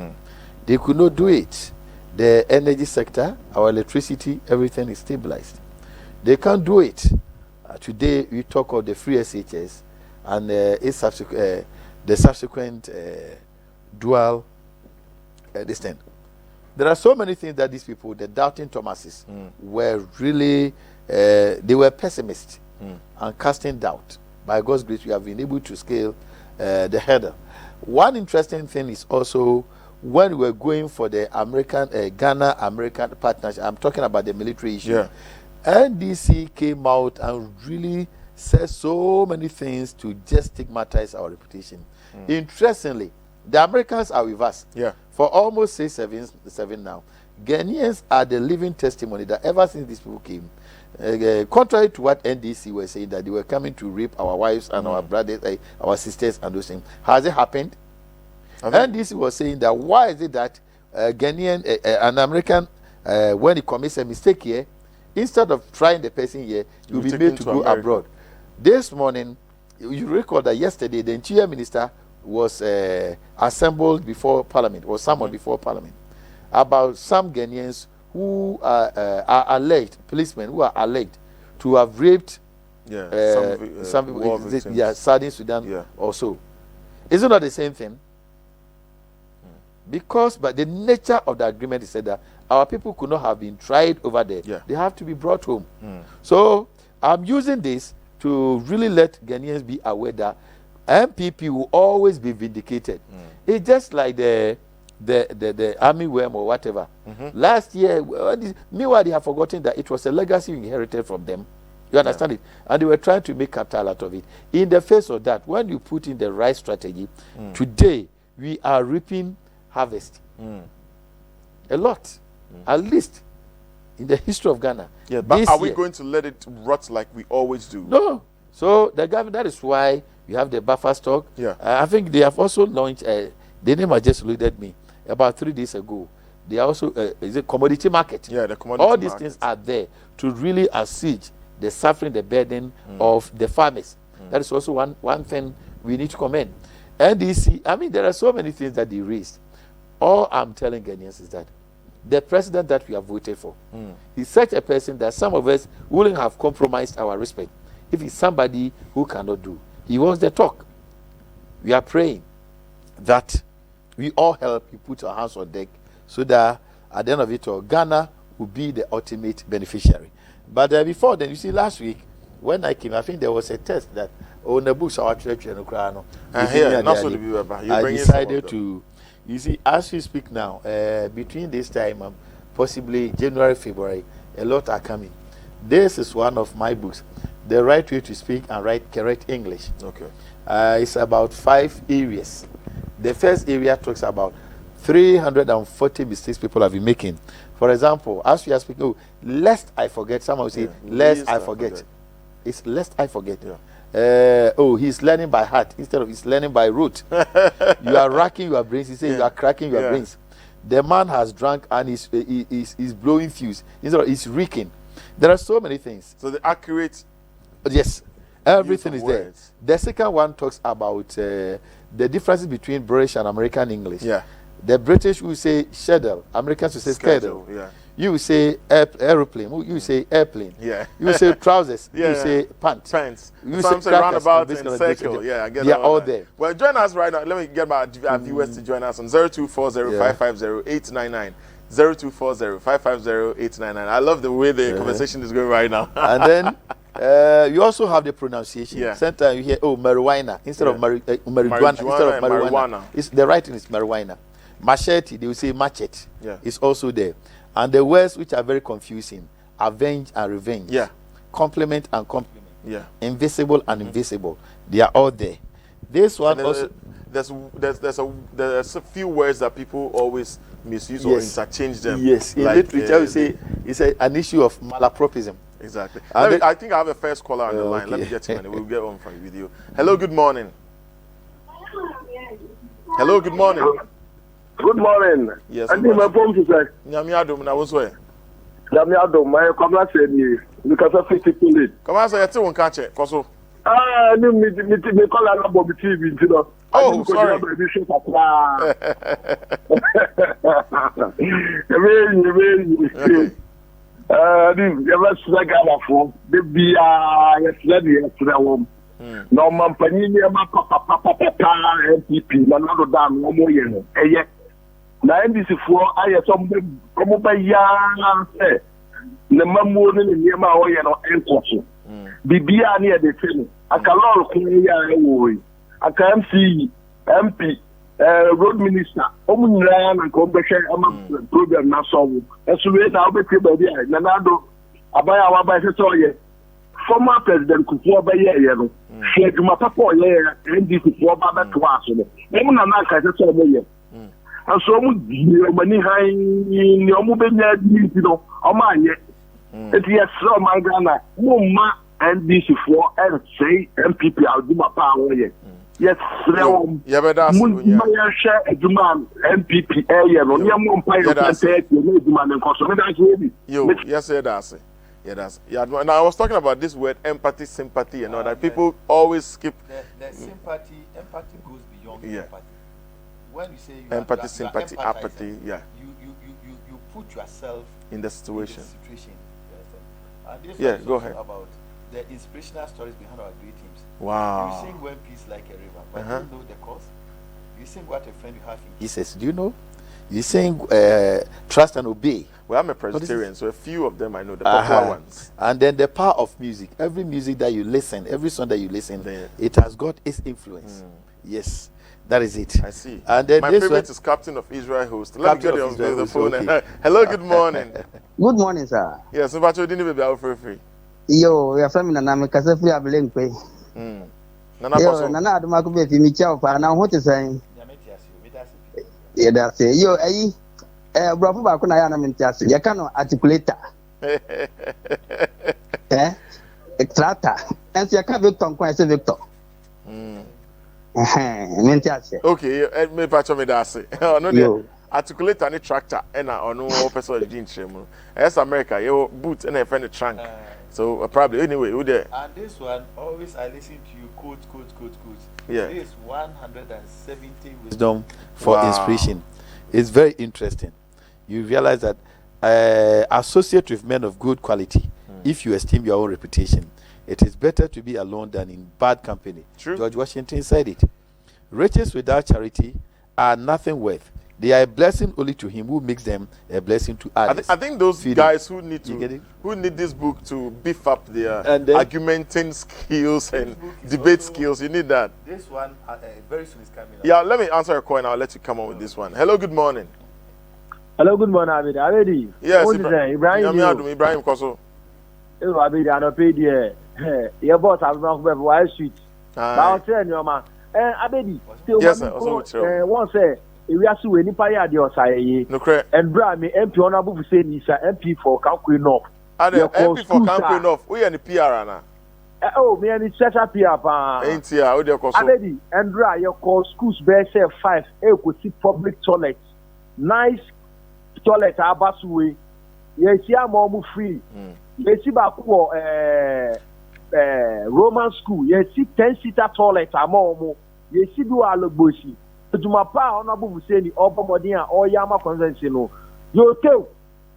They could not do it. The energy sector, our electricity, everything is stabilized. They can't do it. Today we talk of the free SHS and the subsequent dual this thing. There are so many things that these people, the doubting Thomases, were really, they were pessimists and casting doubt. By God's grace, we have been able to scale the hurdle. One interesting thing is also when we were going for the Ghana-American partnership, I'm talking about the military issue. Yeah. NDC came out and really said so many things to just stigmatize our reputation. Interestingly, the Americans are with us. Yeah. For almost 7 now. Ghanaians are the living testimony that ever since these people came, contrary to what NDC were saying, that they were coming to rape our wives and our brothers, our sisters and those things. Has it happened? NDC was saying that why is it that Ghanaian, an American, when he commits a mistake here, instead of trying the person here, you'll be made to go abroad. This morning, you recall that yesterday the Interior Minister was assembled before Parliament, or summoned before Parliament, about some Ghanaians who are alleged, policemen who are alleged to have raped some people, Southern Sudan also. Is it not the same thing? Because by the nature of the agreement, it said that our people could not have been tried over there. They have to be brought home. So I'm using this to really let Ghanaians be aware that NPP will always be vindicated. It's just like the army worm or whatever. Last year, meanwhile they have forgotten that it was a legacy we inherited from them. You understand it? And they were trying to make capital out of it. In the face of that, when you put in the right strategy, today we are reaping harvest. A lot. At least in the history of Ghana. Yeah, but are we going to let it rot like we always do? No. So the government, that is why we have the buffer stock. I think they have also launched, the name has just eluded me, about 3 days ago. They are also, is a commodity market. Yeah, the commodity All these things are there to really assuage the suffering, the burden of the farmers. That is also one thing we need to commend. NDC, I mean, there are so many things that they raised. All I'm telling Ghanaians is that the president that we have voted for, he's such a person that some of us wouldn't have compromised our respect if he's somebody who cannot do. He wants the talk. We are praying that we all help, we put our hands on deck so that at the end of it all, Ghana will be the ultimate beneficiary. But before then, you see, last week, when I came, I think there was a test that on the books I decided to, you see, as we speak now, between this time, possibly January, February, a lot are coming. This is one of my books, The Right Way to Speak and Write Correct English. Okay. It's about 5 areas. The first area talks about 340 mistakes people have been making. For example, as we are speaking, oh, lest I forget. Someone will say, lest I forget. It's lest I forget. He's learning by heart instead of he's learning by rote. You are racking your brains. He says you are cracking your brains. The man has drunk and is blowing fuse. Instead of he's reeking. There are so many things. So the accurate. Yes, everything is words. there. The second one talks about the differences between British and American English. Yeah. The British will say schedule, Americans will say schedule. Yeah. You will say aeroplane. You say airplane. Yeah. You will say trousers. Yeah. You say pants. Pants. You Some say roundabout and circle. Yeah, I get they are all that. there. Well, join us right now. Let me get my viewers to join us on 0240-550-899. 0240-550-899. I love the way the conversation is going right now. And then you also have the pronunciation. Yeah. Sometimes you hear marijuana instead of marijuana. Instead of marijuana. It's, the writing is marijuana. Machete, they will say machete. Yeah. It's also there. And the words which are very confusing: avenge and revenge. Yeah. Compliment and compliment. Yeah. Invisible and invisible. They are all there. This one also. There's a few words that people always misuse or interchange them. Yes. In literature, we say it's an issue of malapropism. Exactly. I think I have a first caller on the line. Okay. Let me get him and we'll get on with you. Hello, good morning. Hello, good morning. Good morning. Yes. I think my phone is like. Nyami Adom na was where? Nyami Adom, my camera said you because of 50 people. Come on, say you won't catch it. Koso. Me call her Bobby TV, you know. Oh, sorry. No man panini ma papa NPP na no da no mo ye no eye na NDC fo aye so mo ba ya se na mamu ne ne ma o ye no enkoso bibia na ye de temi aka lol ko ya wo yi aka MC MP road minister omunyira na ko be hwe ama program na so wo eso we na obeti ba bia na na do abaya wa ba se so ye former president Kufuor ba ye no she duma papa ye NDC Kufuor ba ba to aso no emu na na ka se so mo ye aso mu di mani han ni omu be nya di no o ma ye eti ye so man Ghana mo ma NDC Kufuor and say NPP Aduma pa wo ye yes rewo ya be da mo ya share Aduma NPP ye no nya mo mpa ye pante no Aduma ne nkoso me da so bi yo yes yeah that's it. Yeah, that's Now I was talking about this word empathy, sympathy, and all that. People always skip. The sympathy, empathy goes beyond empathy. When you say empathy, sympathy, apathy, you put yourself in the situation. And this go ahead. About the inspirational stories behind our great teams. Wow. You sing when peace like a river, but you know the cause. You sing what a friend you have in Jesus, do you know? You sing trust and obey. Well, I'm a Presbyterian, so a few of them I know, the popular ones. And then the power of music. Every music that you listen, every song that you listen, it has got its influence. Yes, that is it. I see. And then my favorite is Captain of Israel Host. Let me get you on the phone. Okay. Hello, good morning. Good morning, sir. Yes, so but you didn't be out for free. Yo, your family na me kase free abeleng pe. Nana Nana Adomako Baafi mi cha opa na ho te san. Yeah, that's it. Yo, bravo ba ko na ya na me ntiase. Ye ka no articulator. Extractor. And ye ka Victor ko ese Victor. Me ntiase. Okay, me patch me that say. No dey articulator and tractor and no person dey nchemu. Yes, America, you boot and a friend trunk. So probably anyway, who there? And this one always I listen to you quote. Yeah. This 170 wisdom for inspiration. It's very interesting. You realize that associate with men of good quality if you esteem your own reputation. It is better to be alone than in bad company. True. George Washington said it. Riches without charity are nothing worth. They are a blessing only to him who makes them a blessing to others. I think those guys who need this book to beef up their argumenting skills and debate skills, you need that. This one very soon is coming up. Yeah, let me answer a call and I'll let you come on with this one. Hello, good morning. Hello, good morning, Abid. Already? Yes, Ibrahim Koso. Abid, I don't pay the your boss. I'm not going to Wall Street. Ba say nyoma. Abedi. Yes, sir. Also, one say we are so nipa ya de osaye. No correct. And bra me MP honorable say ni sa MP for Kankwe North. MP for Kankwe North. We are the PR na. Oh, me any special PR pa. Ain't here. We dey call so. Abedi, and bra your call schools be say 5. E go see public toilets. Nice toilet abasuwe. Yes, ya mo free. Yes, ba ko Roman school. Yes, 10-seater toilet amo. Yes, do alogbosi. Juma pa honorable say ni obomodin a oyama consensus no. Yo tell.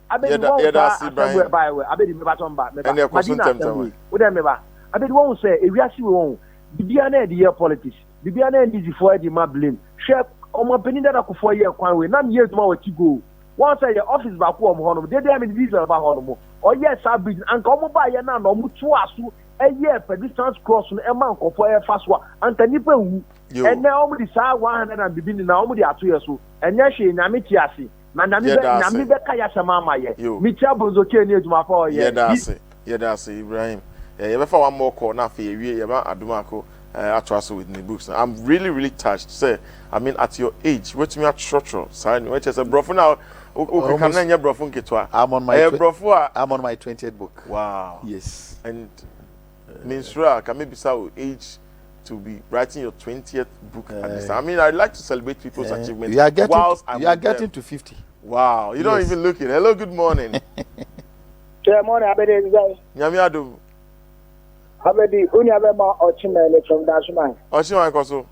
Abedi won say by way. Abedi me baton ba. Me ba. Madina we dem me ba. Abedi won say ewiase we won. Bibia na the year politics. Bibia na easy for the ma blame. Chef omo peni da ko for year kwan we. Na me yezuma wa ti go. One say the office back home hono. They dey me visa ba hono. Oh yes, Abedi. Anka omo ba ye na no mu to asu. A per distance cross no e man ko for e faswa. Anka nipa wu. And now we decide 100 and beginning now we are 2 years old. And yes, she Namiti Asi. Nami Beka Yasama ye. Micha Bozoke near to my power. Yeah, that's it, Ibrahim. Yeah, you one more call now for you. Yaw Adomako Baafi with the books. I'm really touched. Say, I mean, at your age, what me at structure, sign, which is a brofo now. I'm on my 20th book. Wow. Yes. And Minsura, can maybe say age to be writing your 20th book at this time. I mean, I'd like to celebrate people's achievements. You are getting to 50. Wow, you don't even look it. Hello, good morning. Good morning, Abedi. Nyami Adu. Abedi, Unyabema Ochimene from Dashman. Ochimene Koso.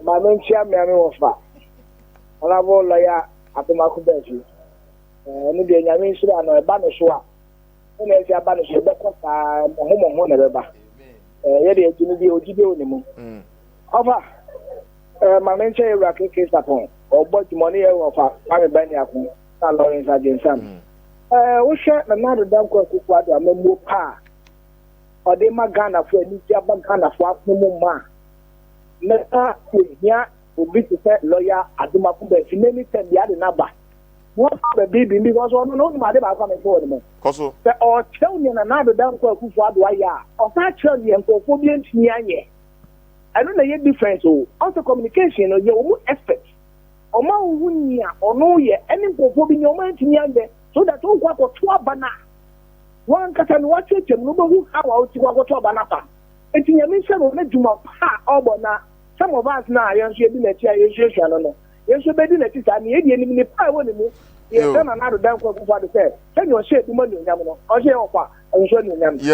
My main chairman of that. Honorable Yaw Adomako Baafi. And the Yamin Sudan, a Banishwa. And there's a Banishwa, home never. Yede ejimi ojibe onimu ofa ma menche Iraq case upon ogbot money ofa kwame bani akun na Lawrence Agensan wo hwe na na dam ko kuku ado amemo pa ode ma Ghana fo ani ti aba Ghana fo akunu ma na ya obi ti se lawyer Adomako Baafi nemi tem ya de na ba wọ́n fẹ́ bíbí because wọ́n náà ní màdé bá fà mí fún ọ̀dùnmọ̀. Kọ́sọ́. Sẹ ọ̀kyẹ́wò ní nàá àdó dáńkọ́ ẹ̀kú fún adùn ayé a ọ̀sán àkyẹ́wò ní nkọ̀ọ̀fọ́ bí ẹ̀ntì ní ayẹ. Ẹnu na yẹ difference o ọ̀sẹ̀ communication no yẹ ọmọ expert ọmọ òwú ni a ọ̀nà yẹ ẹni nkọ̀ọ̀fọ́ bí ní ọmọ ẹ̀ntì ní ayẹ so that ó kọ́ akọ̀tọ́ àbá náà wọ́n kasa ni wọ́n kyerẹ́kyerẹ́ mu ní wọ́n hu how a ti kọ́ akọ̀tọ́ àbá náà fa ètò yẹn mi nsẹ́mu ní jùmọ̀ pa ọ̀bọ̀ na some of us náà yẹn nso ebi n'akyi a yẹn nso ehwɛ no no yẹn nso bẹ́ẹ̀ di n'akyi saa ni yẹn di ẹni pa ẹ̀wọ̀ ne mu. Yeah,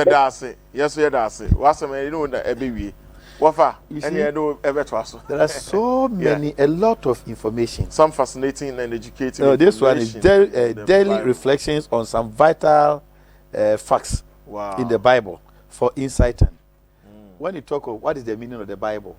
that's it. What's the man? You know that every week. Wafa, and you know ever trust. There are so many, a lot of information. Some fascinating and educating. No, this one is daily reflections on some vital facts in the Bible for insight. When you talk of what is the meaning of the Bible,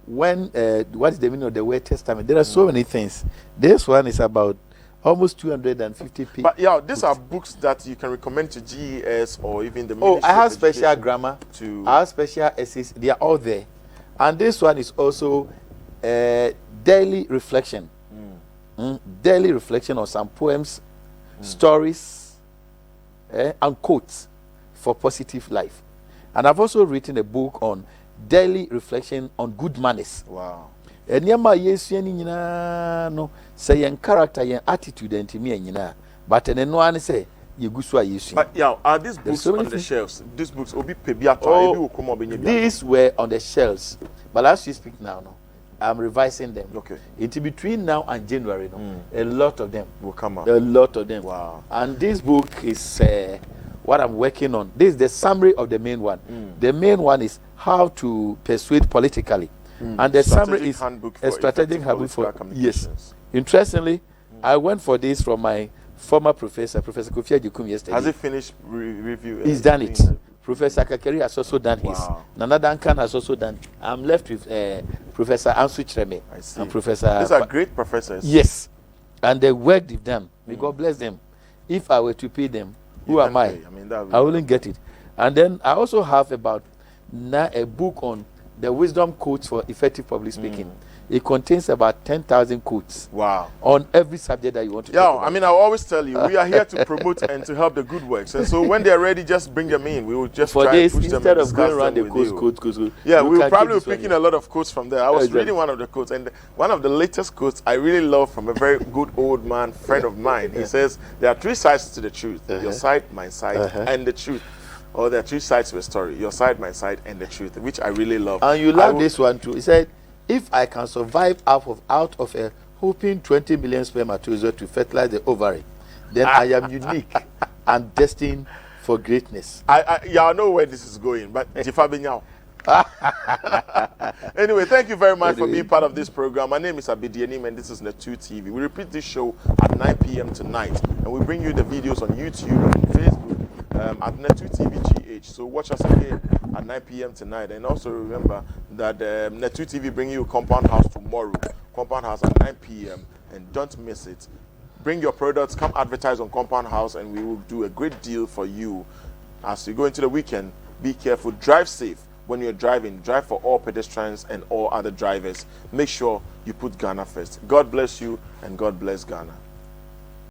what is the meaning of the word Testament, there are so many things. This one is about almost 250 pages. But yeah, these are books that you can recommend to GES or even the Ministry. Oh, I have special grammar. I have special essays. They are all there. And this one is also daily reflection. Daily reflection on some poems, stories, and quotes for positive life. And I've also written a book on daily reflection on good manners. Wow. And yama yes no say yen character yen attitude and me nyina but no one say you go so yesu. But yeah, are these books on the shelves? These books obi pebiato these were on the shelves, but as we speak now I'm revising them. Okay. It's between now and January a lot of them will come out. A lot of them. Wow. And this book is what I'm working on. This is the summary of the main one. The main one is how to persuade politically. And the summary is a strategic handbook for yes. Interestingly, I went for this from my former professor, Professor Kofi Ajikum, yesterday. Has he finished review? He's done it. Professor Kakeri has also done his. Nana Duncan has also done. I'm left with Professor Ansu Chreme and Professor. These are great professors. Yes, and the work they've done. May God bless them. If I were to pay them, who am I? I wouldn't get it. And then I also have about a book on the wisdom quotes for effective public speaking. It contains about 10,000 quotes. Wow. On every subject that you want to Yeah, talk about. I mean, I always tell you, we are here to promote and to help the good works. And so when they're ready, just bring them in. We will just For try this, and push them instead and of going discuss around them the with you. quotes. Yeah, we will can probably keep be this picking one a lot of quotes from there. I was Exactly. reading one of the quotes, and one of the latest quotes I really love from a very good old man, friend of mine. He says, there are three sides to the truth. Your side, my side, and the truth. Or there are three sides to a story. Your side, my side, and the truth, which I really love. And you love this one too. He said, if I can survive out of a whooping 20 million spermatozoa to fertilize the ovary, then I am unique and destined for greatness. I know where this is going, but anyway, thank you very much for being part of this program. My name is Abidi Anim, and this is Netu TV. We repeat this show at 9 p.m. tonight, and we bring you the videos on YouTube and Facebook at Netu TV GH. So watch us again at 9 p.m. tonight, and also remember that Netu TV bring you Compound House tomorrow. Compound House at 9 p.m. and don't miss it. Bring your products, come advertise on Compound House, and we will do a great deal for you. As you go into the weekend, be careful, drive safe. When you're driving, drive for all pedestrians and all other drivers. Make sure you put Ghana first. God bless you, and God bless Ghana.